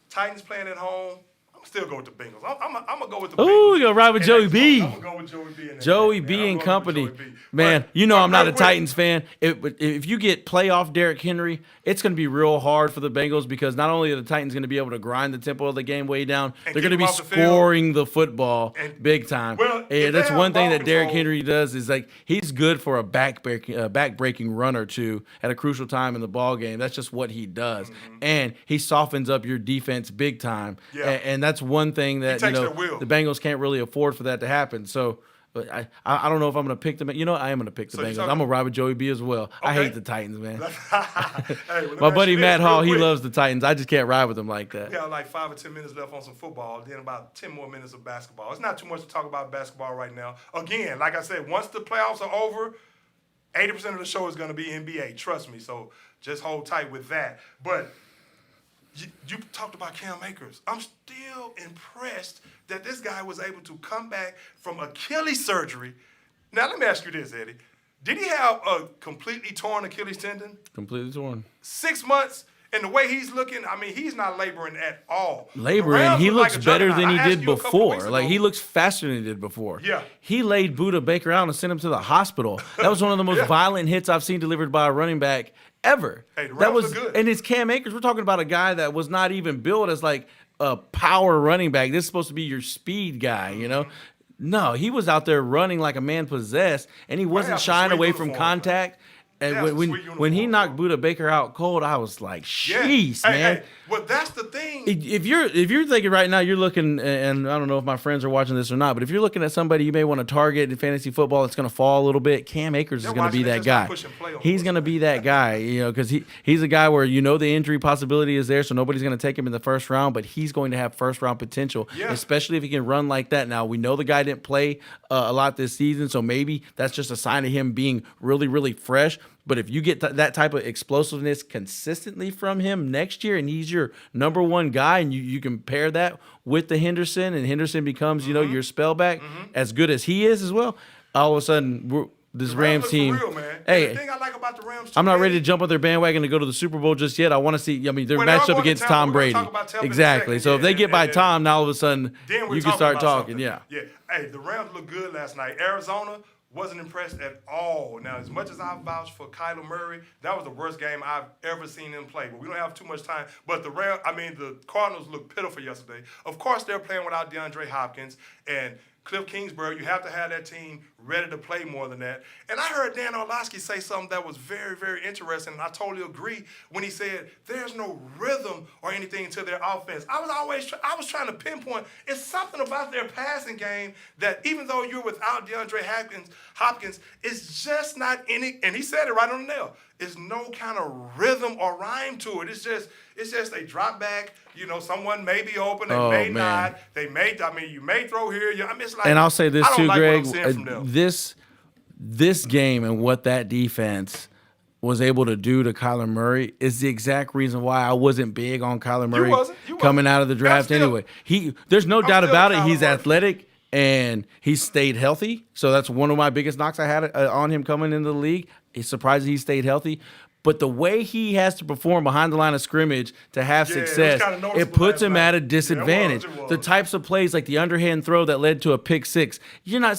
Titans playing at home. I'm still go with the Bengals. I'm going to go with the Bengals. Ooh, you're right with Joey B. I'm going to go with Joey B. Joey B and company. Man, you know I'm not a Titans fan. If you get playoff Derrick Henry, it's going to be real hard for the Bengals because not only are the Titans going to be able to grind the tempo of the game way down, they're going to be scoring the football big time. Well, that's one thing that Derrick Henry does is like he's good for a back-breaking run or two at a crucial time in the ball game. That's just what he does. Mm-hmm. And he softens up your defense big time. Yeah. And that's one thing that the Bengals can't really afford for that to happen. So but I don't know if I'm going to pick them. You know, I am going to pick the Bengals. I'm going to ride with Joey B as well. Okay. I hate the Titans, man. My buddy Matt Hall, he loves the Titans. I just can't ride with them like that. We got like 5 or 10 minutes left on some football, then about 10 more minutes of basketball. It's not too much to talk about basketball right now. Again, like I said, once the playoffs are over, 80% of the show is going to be NBA. Trust me. So just hold tight with that. But you talked about Cam Akers. I'm still impressed that this guy was able to come back from Achilles surgery. Now, let me ask you this, Eddie. Did he have a completely torn Achilles tendon? Completely torn. 6 months, and the way he's looking, I mean, he's not laboring at all. Laboring, he looks better than he did before. Like, he looks faster than he did before. Yeah. He laid Buda Baker out and sent him to the hospital. That was one of the most violent hits I've seen delivered by a running back ever. Hey, the Rams look good. And it's Cam Akers. We're talking about a guy that was not even built as like a power running back. This is supposed to be your speed guy, you know? No, he was out there running like a man possessed, and he wasn't shying away from contact. And when he knocked Buda Baker out cold, I was like, "Jeez, man!" Hey, well, that's the thing. If you're thinking right now, you're looking, and I don't know if my friends are watching this or not, but if you're looking at somebody you may want to target in fantasy football, it's going to fall a little bit. Cam Akers is going to be that guy. He's going to be that guy, you know, because he's a guy where you know the injury possibility is there, so nobody's going to take him in the first round, but he's going to have first round potential, especially if he can run like that. Now we know the guy didn't play a lot this season, so maybe that's just a sign of him being really, really fresh. But if you get that type of explosiveness consistently from him next year and he's your number one guy and you can pair that with the Henderson and Henderson becomes, you know, your spellback as good as he is as well, all of a sudden this Rams team. Real, man. Hey, the thing I like about the Rams I'm not ready to jump on their bandwagon to go to the Super Bowl just yet. I want to see, they're matched up against Tom Brady. Exactly. So if they get by Tom, now all of a sudden you can start talking. Yeah. Hey, the Rams looked good last night. Arizona wasn't impressed at all. Now, as much as I vouched for Kyler Murray, that was the worst game I've ever seen him play. But we don't have too much time. But the Cardinals looked pitiful yesterday. Of course, they're playing without DeAndre Hopkins and Cliff Kingsbury. You have to have that team ready to play more than that. And I heard Dan Orlovsky say something that was very, very interesting, and I totally agree when he said there's no rhythm or anything to their offense. I was trying to pinpoint it's something about their passing game that even though you're without DeAndre Hopkins, it's just not any. And he said it right on the nail. There's no kind of rhythm or rhyme to it. It's just they drop back. You know, someone may be open, they may not. You may throw here. It's like, and I'll say this too, Greg. This game and what that defense was able to do to Kyler Murray is the exact reason why I wasn't big on Kyler Murray coming out of the draft anyway. There's no doubt about it. He's athletic and he stayed healthy. So that's one of my biggest knocks I had on him coming into the league. It's surprising he stayed healthy. But the way he has to perform behind the line of scrimmage to have success, it puts him at a disadvantage. It was. The types of plays like the underhand throw that led to a pick six, you're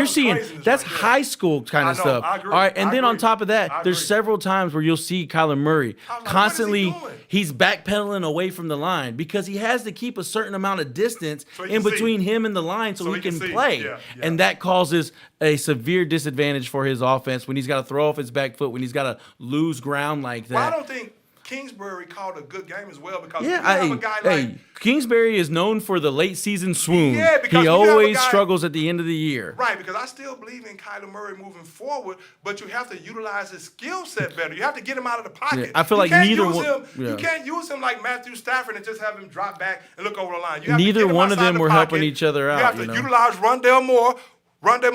seeing that's high school kind of stuff. I agree. All right, and then on top of that, there's several times where you'll see Kyler Murray constantly he's backpedaling away from the line because he has to keep a certain amount of distance in between him and the line so he can play. And that causes a severe disadvantage for his offense when he's got to throw off his back foot, when he's got to lose ground like that. Well, I don't think Kingsbury called a good game as well because you have a guy Kingsbury is known for the late season swoon. Yeah, because he always struggles at the end of the year. Right, because I still believe in Kyler Murray moving forward, but you have to utilize his skill set better. You have to get him out of the pocket. Yeah, I feel like neither one. You can't use him like Matthew Stafford and just have him drop back and look over the line. Neither one of them were helping each other out. You have to utilize Rondale Moore,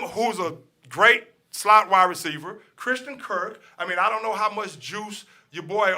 who's a great slot wide receiver. Christian Kirk. I mean, I don't know how much juice your boy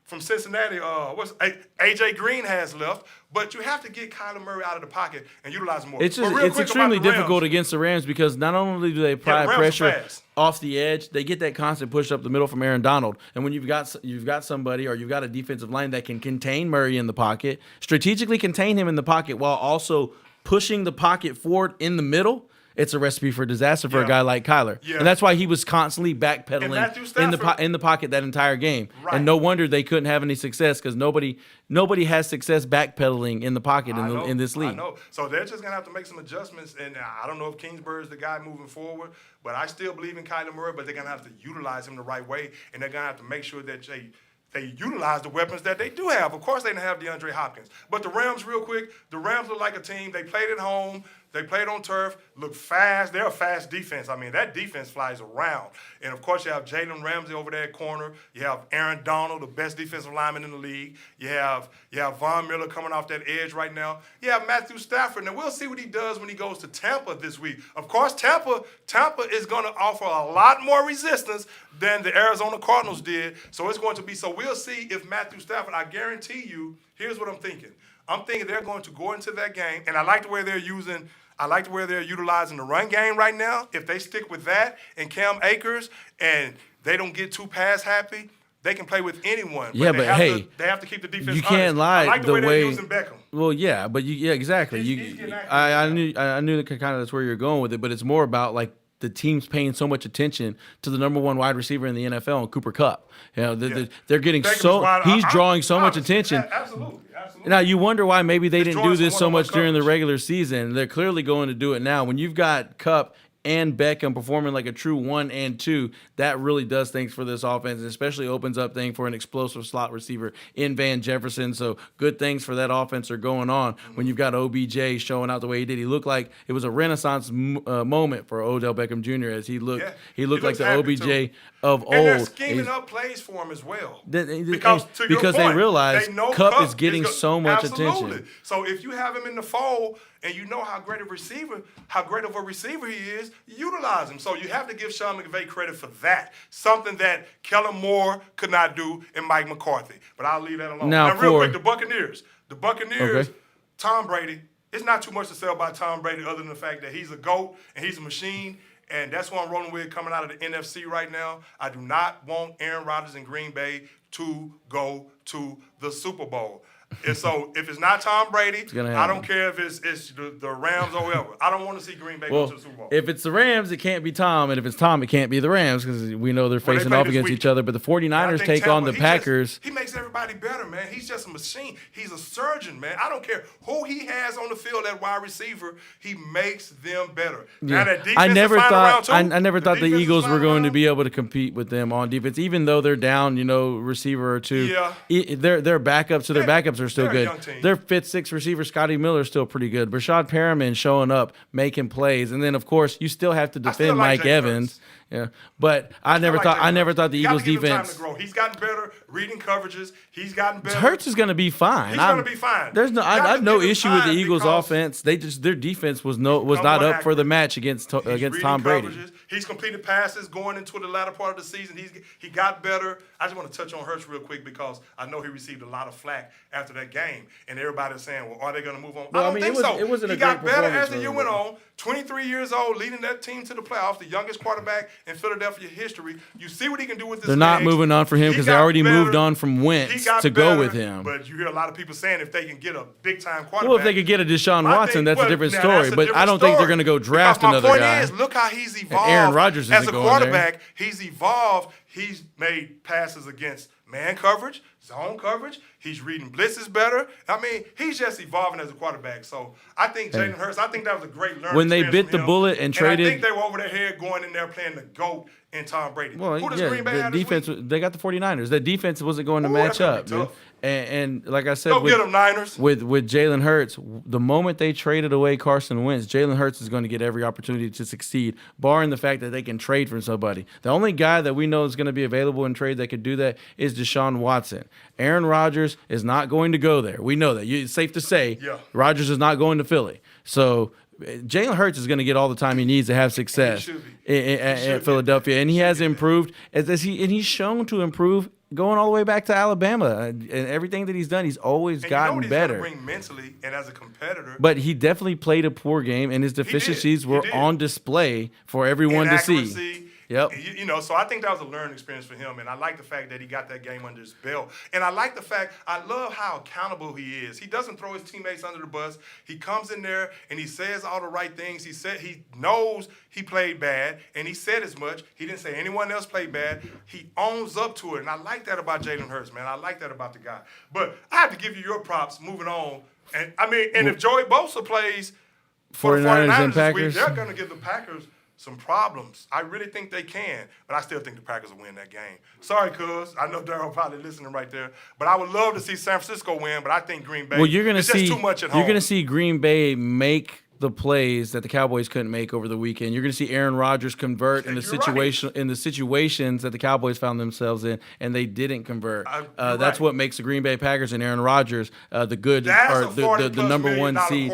from Cincinnati, AJ Green has left, but you have to get Kyler Murray out of the pocket and utilize him more. It's extremely difficult against the Rams because not only do they apply pressure off the edge, they get that constant push up the middle from Aaron Donald. And when you've got somebody or you've got a defensive line that can contain Murray in the pocket, strategically contain him in the pocket while also pushing the pocket forward in the middle, it's a recipe for disaster for a guy like Kyler. Yeah. And that's why he was constantly backpedaling in the pocket that entire game. Right. And no wonder they couldn't have any success because nobody has success backpedaling in the pocket in this league. I know. So they're just going to have to make some adjustments. And I don't know if Kingsbury is the guy moving forward, but I still believe in Kyler Murray, but they're going to have to utilize him the right way, and they're going to have to make sure that they utilize the weapons that they do have. Of course, they didn't have DeAndre Hopkins. But the Rams, real quick, the Rams look like a team. They played at home. They played on turf, look fast. They're a fast defense. I mean, that defense flies around. And, of course, you have Jalen Ramsey over there at corner. You have Aaron Donald, the best defensive lineman in the league. You have Von Miller coming off that edge right now. You have Matthew Stafford. Now, we'll see what he does when he goes to Tampa this week. Of course, Tampa is going to offer a lot more resistance than the Arizona Cardinals did. So it's going to be – so we'll see if Matthew Stafford – I guarantee you, here's what I'm thinking. I'm thinking they're going to go into that game, and I like the way they're utilizing the run game right now. If they stick with that and Cam Akers and they don't get too pass happy, they can play with anyone. Yeah, but they have to keep the defense. You can't lie. I like the way they're using Beckham. Well, yeah, but exactly. I knew that kind of that's where you're going with it, but it's more about like the team's paying so much attention to the number one wide receiver in the NFL, and Cooper Kupp. You know, they're getting he's drawing so much attention. Absolutely. Now, you wonder why maybe they didn't do this so much during the regular season. They're clearly going to do it now. When you've got Kupp and Beckham performing like a true 1 and 2, that really does things for this offense, and especially opens up things for an explosive slot receiver in Van Jefferson. So good things for that offense are going on when you've got OBJ showing out the way he did. He looked like it was a renaissance moment for Odell Beckham Jr. as he looked like the OBJ of old. And they're scheming up plays for him as well. Because they realize Kupp is getting so much attention. So if you have him in the fold and you know how great of a receiver he is, utilize him. So you have to give Sean McVay credit for that. Something that Kellen Moore could not do and Mike McCarthy. But I'll leave that alone. Now real quick, the Buccaneers. Okay. Tom Brady. It's not too much to say about Tom Brady other than the fact that he's a GOAT and he's a machine. And that's what I'm rolling with coming out of the NFC right now. I do not want Aaron Rodgers and Green Bay to go to the Super Bowl. And so if it's not Tom Brady, I don't care if it's the Rams or whoever. I don't want to see Green Bay go to the Super Bowl. If it's the Rams, it can't be Tom. And if it's Tom, it can't be the Rams because we know they're facing off against each other. But the 49ers take on the Packers. He makes everybody better, man. He's just a machine. He's a surgeon, man. I don't care who he has on the field at wide receiver. He makes them better. Yeah. Now that defense I never thought the Eagles were going to be able to compete with them on defense, even though they're down, receiver or two. Yeah. Their backups are still good. Their fifth, sixth receiver, Scotty Miller, is still pretty good. Rashad Perriman showing up, making plays, and then of course you still have to defend Mike Evans. Yeah, but I never thought the Eagles defense. Time to grow. He's gotten better reading coverages. He's gotten better. Hurts is going to be fine. He's going to be fine. I have no issue with the Eagles' offense. Their defense was not up for the match against Tom Brady. Coverages. He's completed passes going into the latter part of the season. He got better. I just want to touch on Hurts real quick because I know he received a lot of flack after that game, and everybody's saying, "Well, are they going to move on?" Well, I don't think so. It wasn't he got better as the year went on. 23 years old, leading that team to the playoffs, the youngest quarterback in Philadelphia history. You see what he can do with this. They're not moving on for him because they already moved on from Wentz to go with him. But you hear a lot of people saying if they can get a big-time quarterback. Well, if they could get a Deshaun Watson, that's a different story. But I don't think they're going to go draft another guy. My point is, look how he's evolved. And Aaron Rodgers as a quarterback. He's evolved. He's made passes against man coverage, zone coverage. He's reading blitzes better. I mean, he's just evolving as a quarterback. So I think Jalen Hurts, I think that was a great learning when they bit the bullet and traded. I think they were over their head going in there playing the GOAT and Tom Brady. Well, who does Green Bay have this defense, week? They got the 49ers. The defense wasn't going to match up. And like I said, get them, Niners. With Jalen Hurts, the moment they traded away Carson Wentz, Jalen Hurts is going to get every opportunity to succeed, barring the fact that they can trade for somebody. The only guy that we know is going to be available in trade that could do that is Deshaun Watson. Aaron Rodgers is not going to go there. We know that. It's safe to say Rodgers is not going to Philly. So Jalen Hurts is going to get all the time he needs to have success at Philadelphia, and he has improved and he's shown to improve going all the way back to Alabama and everything that he's done, he's always And gotten you know what he's better. going to bring mentally and as a competitor. But he definitely played a poor game, and his deficiencies were on display for everyone to see. Inaccuracy. Yep. You know, so I think that was a learning experience for him, and I like the fact that he got that game under his belt. And I like the fact, I love how accountable he is. He doesn't throw his teammates under the bus. He comes in there and he says all the right things. He knows he played bad, and he said as much. He didn't say anyone else played bad. He owns up to it, and I like that about Jalen Hurts, man. I like that about the guy. But I have to give you your props moving on. And I mean, and if Joey Bosa plays for the 49ers and Packers, this week, they're going to give the Packers some problems. I really think they can, but I still think the Packers will win that game. Sorry, cuz. I know Darryl probably listening right there, but I would love to see San Francisco win, but I think Green Bay, well, you're gonna it's see, just too much at home. You're going to see Green Bay make the plays that the Cowboys couldn't make over the weekend. You're going to see Aaron Rodgers convert in the situations that the Cowboys found themselves in, and they didn't convert. That's what makes the Green Bay Packers and Aaron Rodgers the number one seed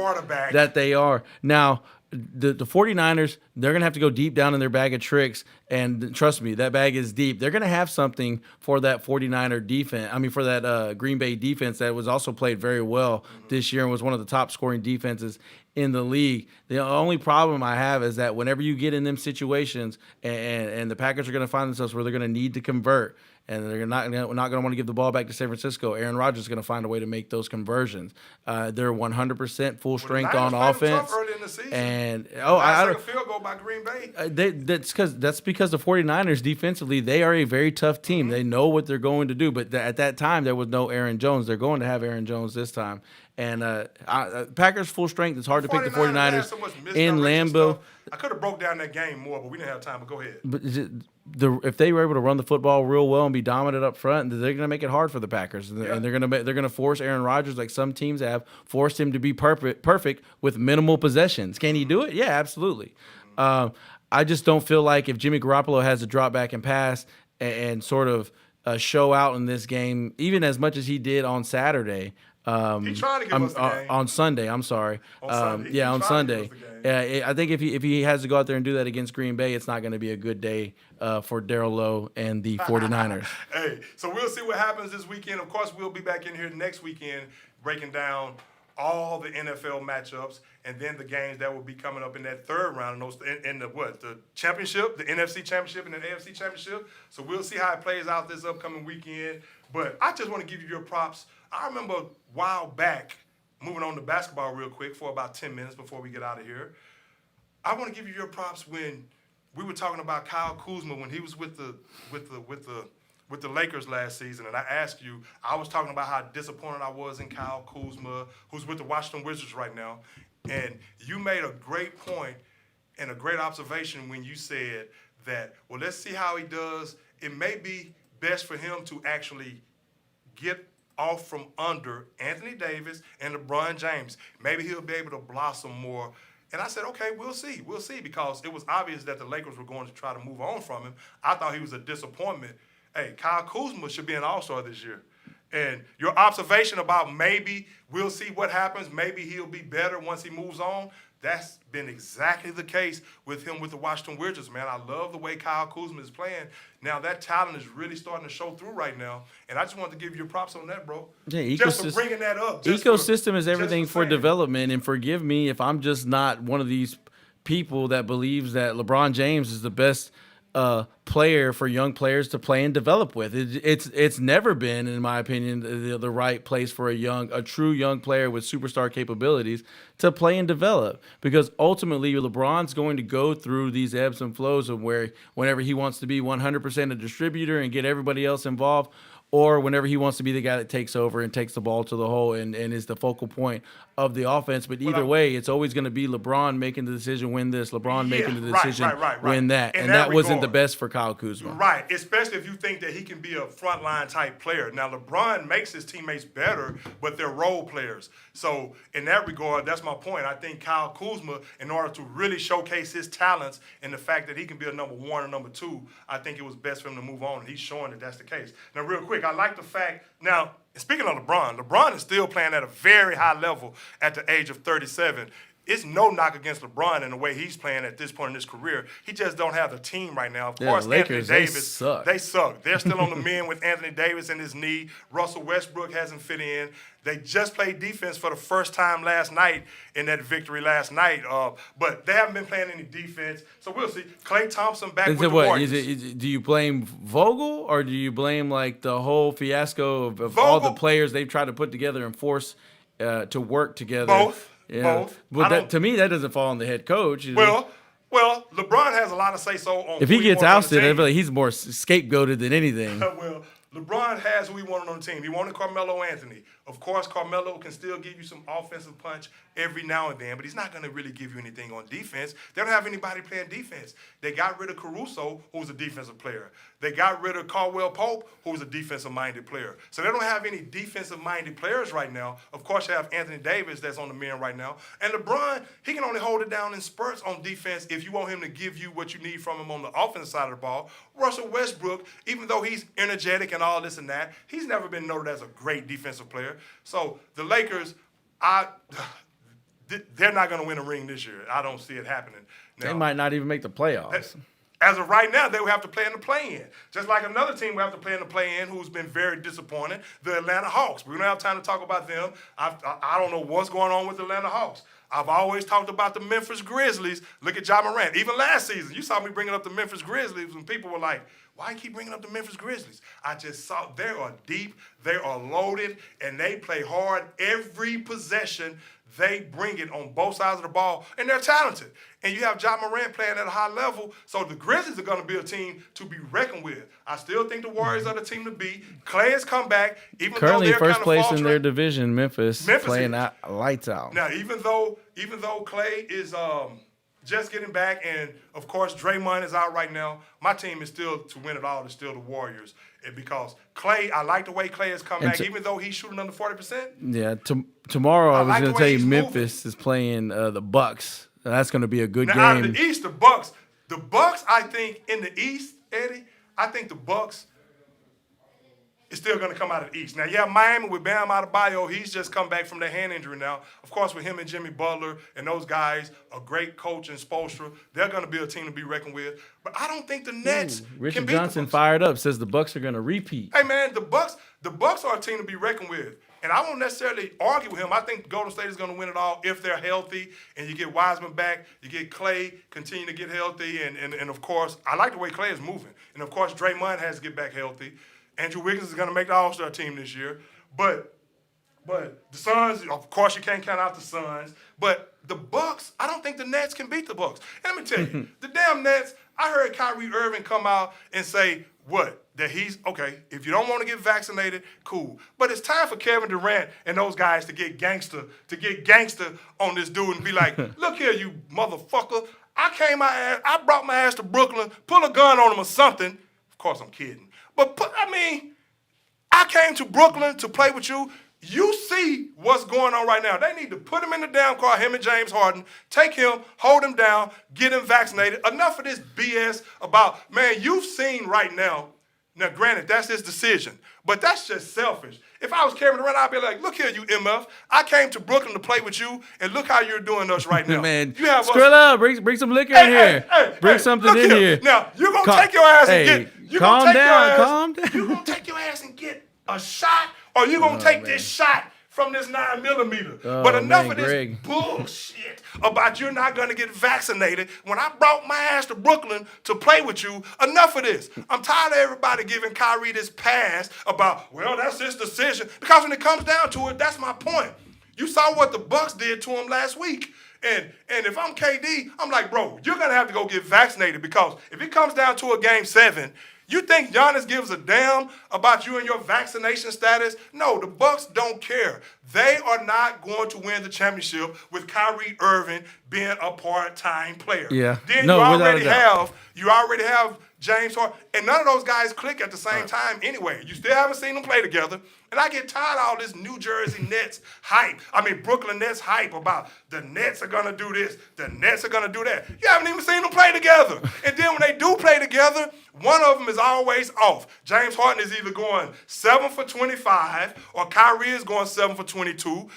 that they are. Now, the 49ers, they're going to have to go deep down in their bag of tricks, and trust me, that bag is deep. They're going to have something for that 49er defense. I mean, for that Green Bay defense that was also played very well this year and was one of the top scoring defenses in the league. The only problem I have is that whenever you get in them situations and the Packers are going to find themselves where they're going to need to convert, and they're not going to want to give the ball back to San Francisco, Aaron Rodgers is going to find a way to make those conversions. They're 100% full strength on offense. Early in the season. And I don't field goal by Green Bay. That's because the 49ers defensively, they are a very tough team. They know what they're going to do, but at that time there was no Aaron Jones. They're going to have Aaron Jones this time. And Packers full strength. It's hard to pick the 49ers in Lambeau. I could have broke down that game more, but we didn't have time. But go ahead. But if they were able to run the football real well and be dominant up front, they're going to make it hard for the Packers, and they're going to force Aaron Rodgers, like some teams have forced him to be perfect with minimal possessions. Can he do it? Yeah, absolutely. I just don't feel like if Jimmy Garoppolo has to drop back and pass and sort of show out in this game, even as much as he did on Saturday. He's trying to give us the game. On Sunday. I'm sorry. On Sunday. I think if he has to go out there and do that against Green Bay, it's not going to be a good day for Darryl Lowe and the 49ers. Hey, so we'll see what happens this weekend. Of course, we'll be back in here next weekend breaking down all the NFL matchups and then the games that will be coming up in that third round in the championship, the NFC championship and the AFC championship. So we'll see how it plays out this upcoming weekend. But I just want to give you your props. I remember a while back, moving on to basketball real quick for about 10 minutes before we get out of here. I want to give you your props when we were talking about Kyle Kuzma when he was with the Lakers last season, and I asked you, I was talking about how disappointed I was in Kyle Kuzma, who's with the Washington Wizards right now, and you made a great point and a great observation when you said that, well, let's see how he does. It may be best for him to actually get off from under Anthony Davis and LeBron James. Maybe he'll be able to blossom more. And I said, okay, we'll see. We'll see, because it was obvious that the Lakers were going to try to move on from him. I thought he was a disappointment. Hey, Kyle Kuzma should be an all-star this year. And your observation about maybe we'll see what happens, maybe he'll be better once he moves on, that's been exactly the case with him with the Washington Wizards, man. I love the way Kyle Kuzma is playing. Now, that talent is really starting to show through right now. And I just wanted to give you props on that, bro. Yeah, just for bringing that up. Ecosystem is everything for development. And forgive me if I'm just not one of these people that believes that LeBron James is the best player for young players to play and develop with. It's never been, in my opinion, the right place for a true young player with superstar capabilities to play and develop. Because ultimately, LeBron's going to go through these ebbs and flows of whenever he wants to be 100% a distributor and get everybody else involved, or whenever he wants to be the guy that takes over and takes the ball to the hole and is the focal point of the offense. But either way, it's always going to be LeBron making the decision, win this, LeBron making the decision, win that. And that wasn't the best for Kyle Kuzma. Right, especially if you think that he can be a frontline type player. Now, LeBron makes his teammates better, but they're role players. So in that regard, that's my point. I think Kyle Kuzma, in order to really showcase his talents and the fact that he can be a number one or number two, I think it was best for him to move on, and he's showing that that's the case. Now, real quick, I like the fact, speaking of LeBron is still playing at a very high level at the age of 37. it's no knock against LeBron and the way he's playing at this point in his career. He just don't have the team right now. Of course, the Lakers, Anthony Davis, they suck. They're still on the mend with Anthony Davis and his knee. Russell Westbrook hasn't fit in. They just played defense for the first time last night in that victory last night. But they haven't been playing any defense. So we'll see. Klay Thompson back with the Warriors. Do you blame Vogel or do you blame like the whole fiasco of all the players they've tried to put together and force to work together? Both. But to me, that doesn't fall on the head coach. Well, LeBron has a lot to say so on. If he gets ousted, I feel like he's more scapegoated than anything. Well, LeBron has who he wanted on the team. He wanted Carmelo Anthony. Of course, Carmelo can still give you some offensive punch every now and then, but he's not going to really give you anything on defense. They don't have anybody playing defense. They got rid of Caruso, who's a defensive player. They got rid of Caldwell Pope, who's a defensive-minded player. So they don't have any defensive-minded players right now. Of course, you have Anthony Davis that's on the mend right now. And LeBron, he can only hold it down in spurts on defense if you want him to give you what you need from him on the offensive side of the ball. Russell Westbrook, even though he's energetic and all this and that, he's never been noted as a great defensive player. So the Lakers, they're not going to win a ring this year. I don't see it happening. Now, they might not even make the playoffs. As of right now, they will have to play in the play-in. Just like another team will have to play in the play-in who's been very disappointing, the Atlanta Hawks. We don't have time to talk about them. I don't know what's going on with the Atlanta Hawks. I've always talked about the Memphis Grizzlies. Look at Ja Morant. Even last season, you saw me bringing up the Memphis Grizzlies when people were like, why you keep bringing up the Memphis Grizzlies? I just saw they are deep, they are loaded, and they play hard every possession. They bring it on both sides of the ball, and they're talented. And you have Ja Morant playing at a high level, so the Grizzlies are going to be a team to be reckoned with. I still think the Warriors are the team to beat. Clay has come back, even currently though they're first kind of place faltering. in their division. Memphis playing out, lights out. Now, even though Clay is just getting back, and of course Draymond is out right now, my team is still to win it all. Is still the Warriors, and because Clay, I like the way Clay has come back, even though he's shooting under 40%. Yeah, tomorrow I was going to tell you Memphis is playing the Bucks. That's going to be a good game. Out of the East, the Bucks, I think in the East, Eddie, I think the Bucks is still going to come out of the East. Now, you have Miami with Bam Adebayo. He's just come back from the hand injury now. Of course, with him and Jimmy Butler and those guys, a great coach in Spoelstra, they're going to be a team to be reckoned with. But I don't think the Nets Richard can beat Johnson the Bucks. fired up, says the Bucks are going to repeat. Hey, man, the Bucks are a team to be reckoned with. And I won't necessarily argue with him. I think Golden State is going to win it all if they're healthy and you get Wiseman back, you get Clay continue to get healthy, and of course, I like the way Clay is moving. And, of course, Draymond has to get back healthy. Andrew Wiggins is going to make the All-Star team this year. But the Suns, of course, you can't count out the Suns. But the Bucks, I don't think the Nets can beat the Bucks. And let me tell you, the damn Nets, I heard Kyrie Irving come out and say, what? That he's, okay, if you don't want to get vaccinated, cool. But it's time for Kevin Durant and those guys to get gangster on this dude and be like, look here, you motherfucker. I brought my ass to Brooklyn, pull a gun on him or something. Of course, I'm kidding. But, I came to Brooklyn to play with you. You see what's going on right now. They need to put him in the damn car, him and James Harden, take him, hold him down, get him vaccinated. Enough of this BS about, man, you've seen right now. Now, granted, that's his decision, but that's just selfish. If I was Kevin Durant, I'd be like, look here, you MF. I came to Brooklyn to play with you, and look how you're doing us right now. Man, you have Skrilla up. Bring some liquor in here. Bring something in here. Now, you're going to take your ass and get... Calm down. You're going to take your ass and get a shot, or you're going to take this shot from this 9mm. But enough of this bullshit about you're not going to get vaccinated. When I brought my ass to Brooklyn to play with you, enough of this. I'm tired of everybody giving Kyrie this pass about, well, that's his decision. Because when it comes down to it, that's my point. You saw what the Bucks did to him last week. And if I'm KD, I'm like, bro, you're going to have to go get vaccinated because if it comes down to a Game 7, you think Giannis gives a damn about you and your vaccination status? No, the Bucks don't care. They are not going to win the championship with Kyrie Irving being a part-time player. Yeah. Then no, you already have James Harden, and none of those guys click at the same time anyway. You still haven't seen them play together. And I get tired of all this New Jersey Nets hype. Brooklyn Nets hype about the Nets are going to do this, the Nets are going to do that. You haven't even seen them play together. And then when they do play together, one of them is always off. James Harden is either going 7 for 25 or Kyrie is going 7 for 22.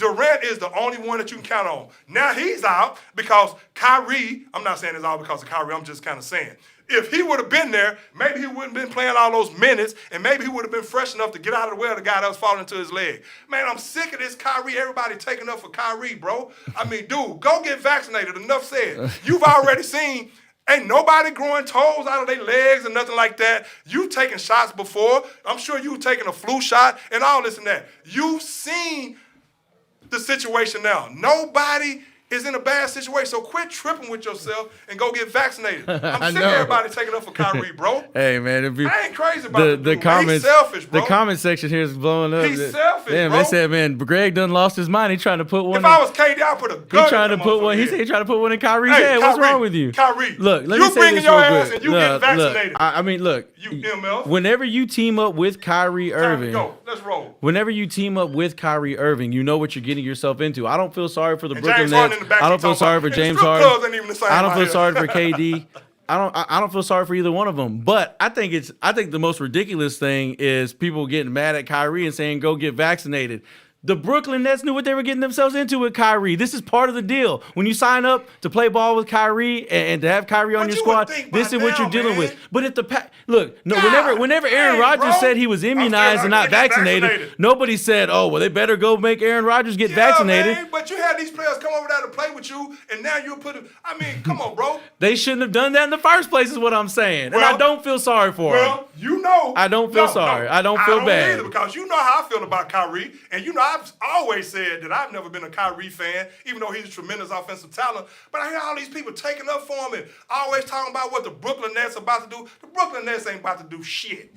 Durant is the only one that you can count on. Now he's out because Kyrie, I'm not saying it's all because of Kyrie, I'm just kind of saying. If he would have been there, maybe he wouldn't have been playing all those minutes, and maybe he would have been fresh enough to get out of the way of the guy that was falling into his leg. Man, I'm sick of this Kyrie. Everybody taking up for Kyrie, bro. I mean, dude, go get vaccinated. Enough said. You've already seen, ain't nobody growing toes out of their legs and nothing like that. You've taken shots before. I'm sure you've taken a flu shot and all this and that. You've seen the situation now. Nobody is in a bad situation. So quit tripping with yourself and go get vaccinated. I'm sick of everybody taking up for Kyrie, bro. Hey, man. I ain't crazy about the comments. He's selfish, bro. The comment section here is blowing up. He's selfish, Damn, bro. they said, man, Greg done lost his mind. He's trying to put one. If I was KD, I'd put a gun. He trying to put one. He said he trying to put one in Kyrie's head. What's Kyrie, wrong with you? Kyrie, look, let me say bringing this your real ass quick. and you get vaccinated. I mean, look. You MF. Whenever you team up with Kyrie Irving, go. Let's roll. Whenever you team up with Kyrie Irving, you know what you're getting yourself into. I don't feel sorry for the And Brooklyn James Harden Nets. in the back I don't feel sorry for James Harden. I don't feel sorry for KD. I don't feel sorry for either one of them. But I think the most ridiculous thing is people getting mad at Kyrie and saying go get vaccinated. The Brooklyn Nets knew what they were getting themselves into with Kyrie. This is part of the deal. When you sign up to play ball with Kyrie and to have Kyrie on your squad, this is what you're dealing with. But if whenever Aaron Rodgers said he was immunized and not vaccinated, nobody said, "Oh, well, they better go make Aaron Rodgers get vaccinated." Man, but you had these players come over there to play with you, and now you put them. I mean, come on, bro. They shouldn't have done that in the first place, is what I'm saying. And I don't feel sorry for them. Well, you know, I don't feel sorry. I don't feel bad either, because you know how I feel about Kyrie, and you know I've always said that I've never been a Kyrie fan, even though he's a tremendous offensive talent. But I hear all these people taking up for him and always talking about what the Brooklyn Nets are about to do. The Brooklyn Nets ain't about to do shit.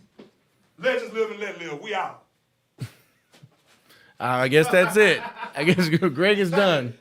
Legends live and let live. We out. I guess that's it. I guess Greg is done.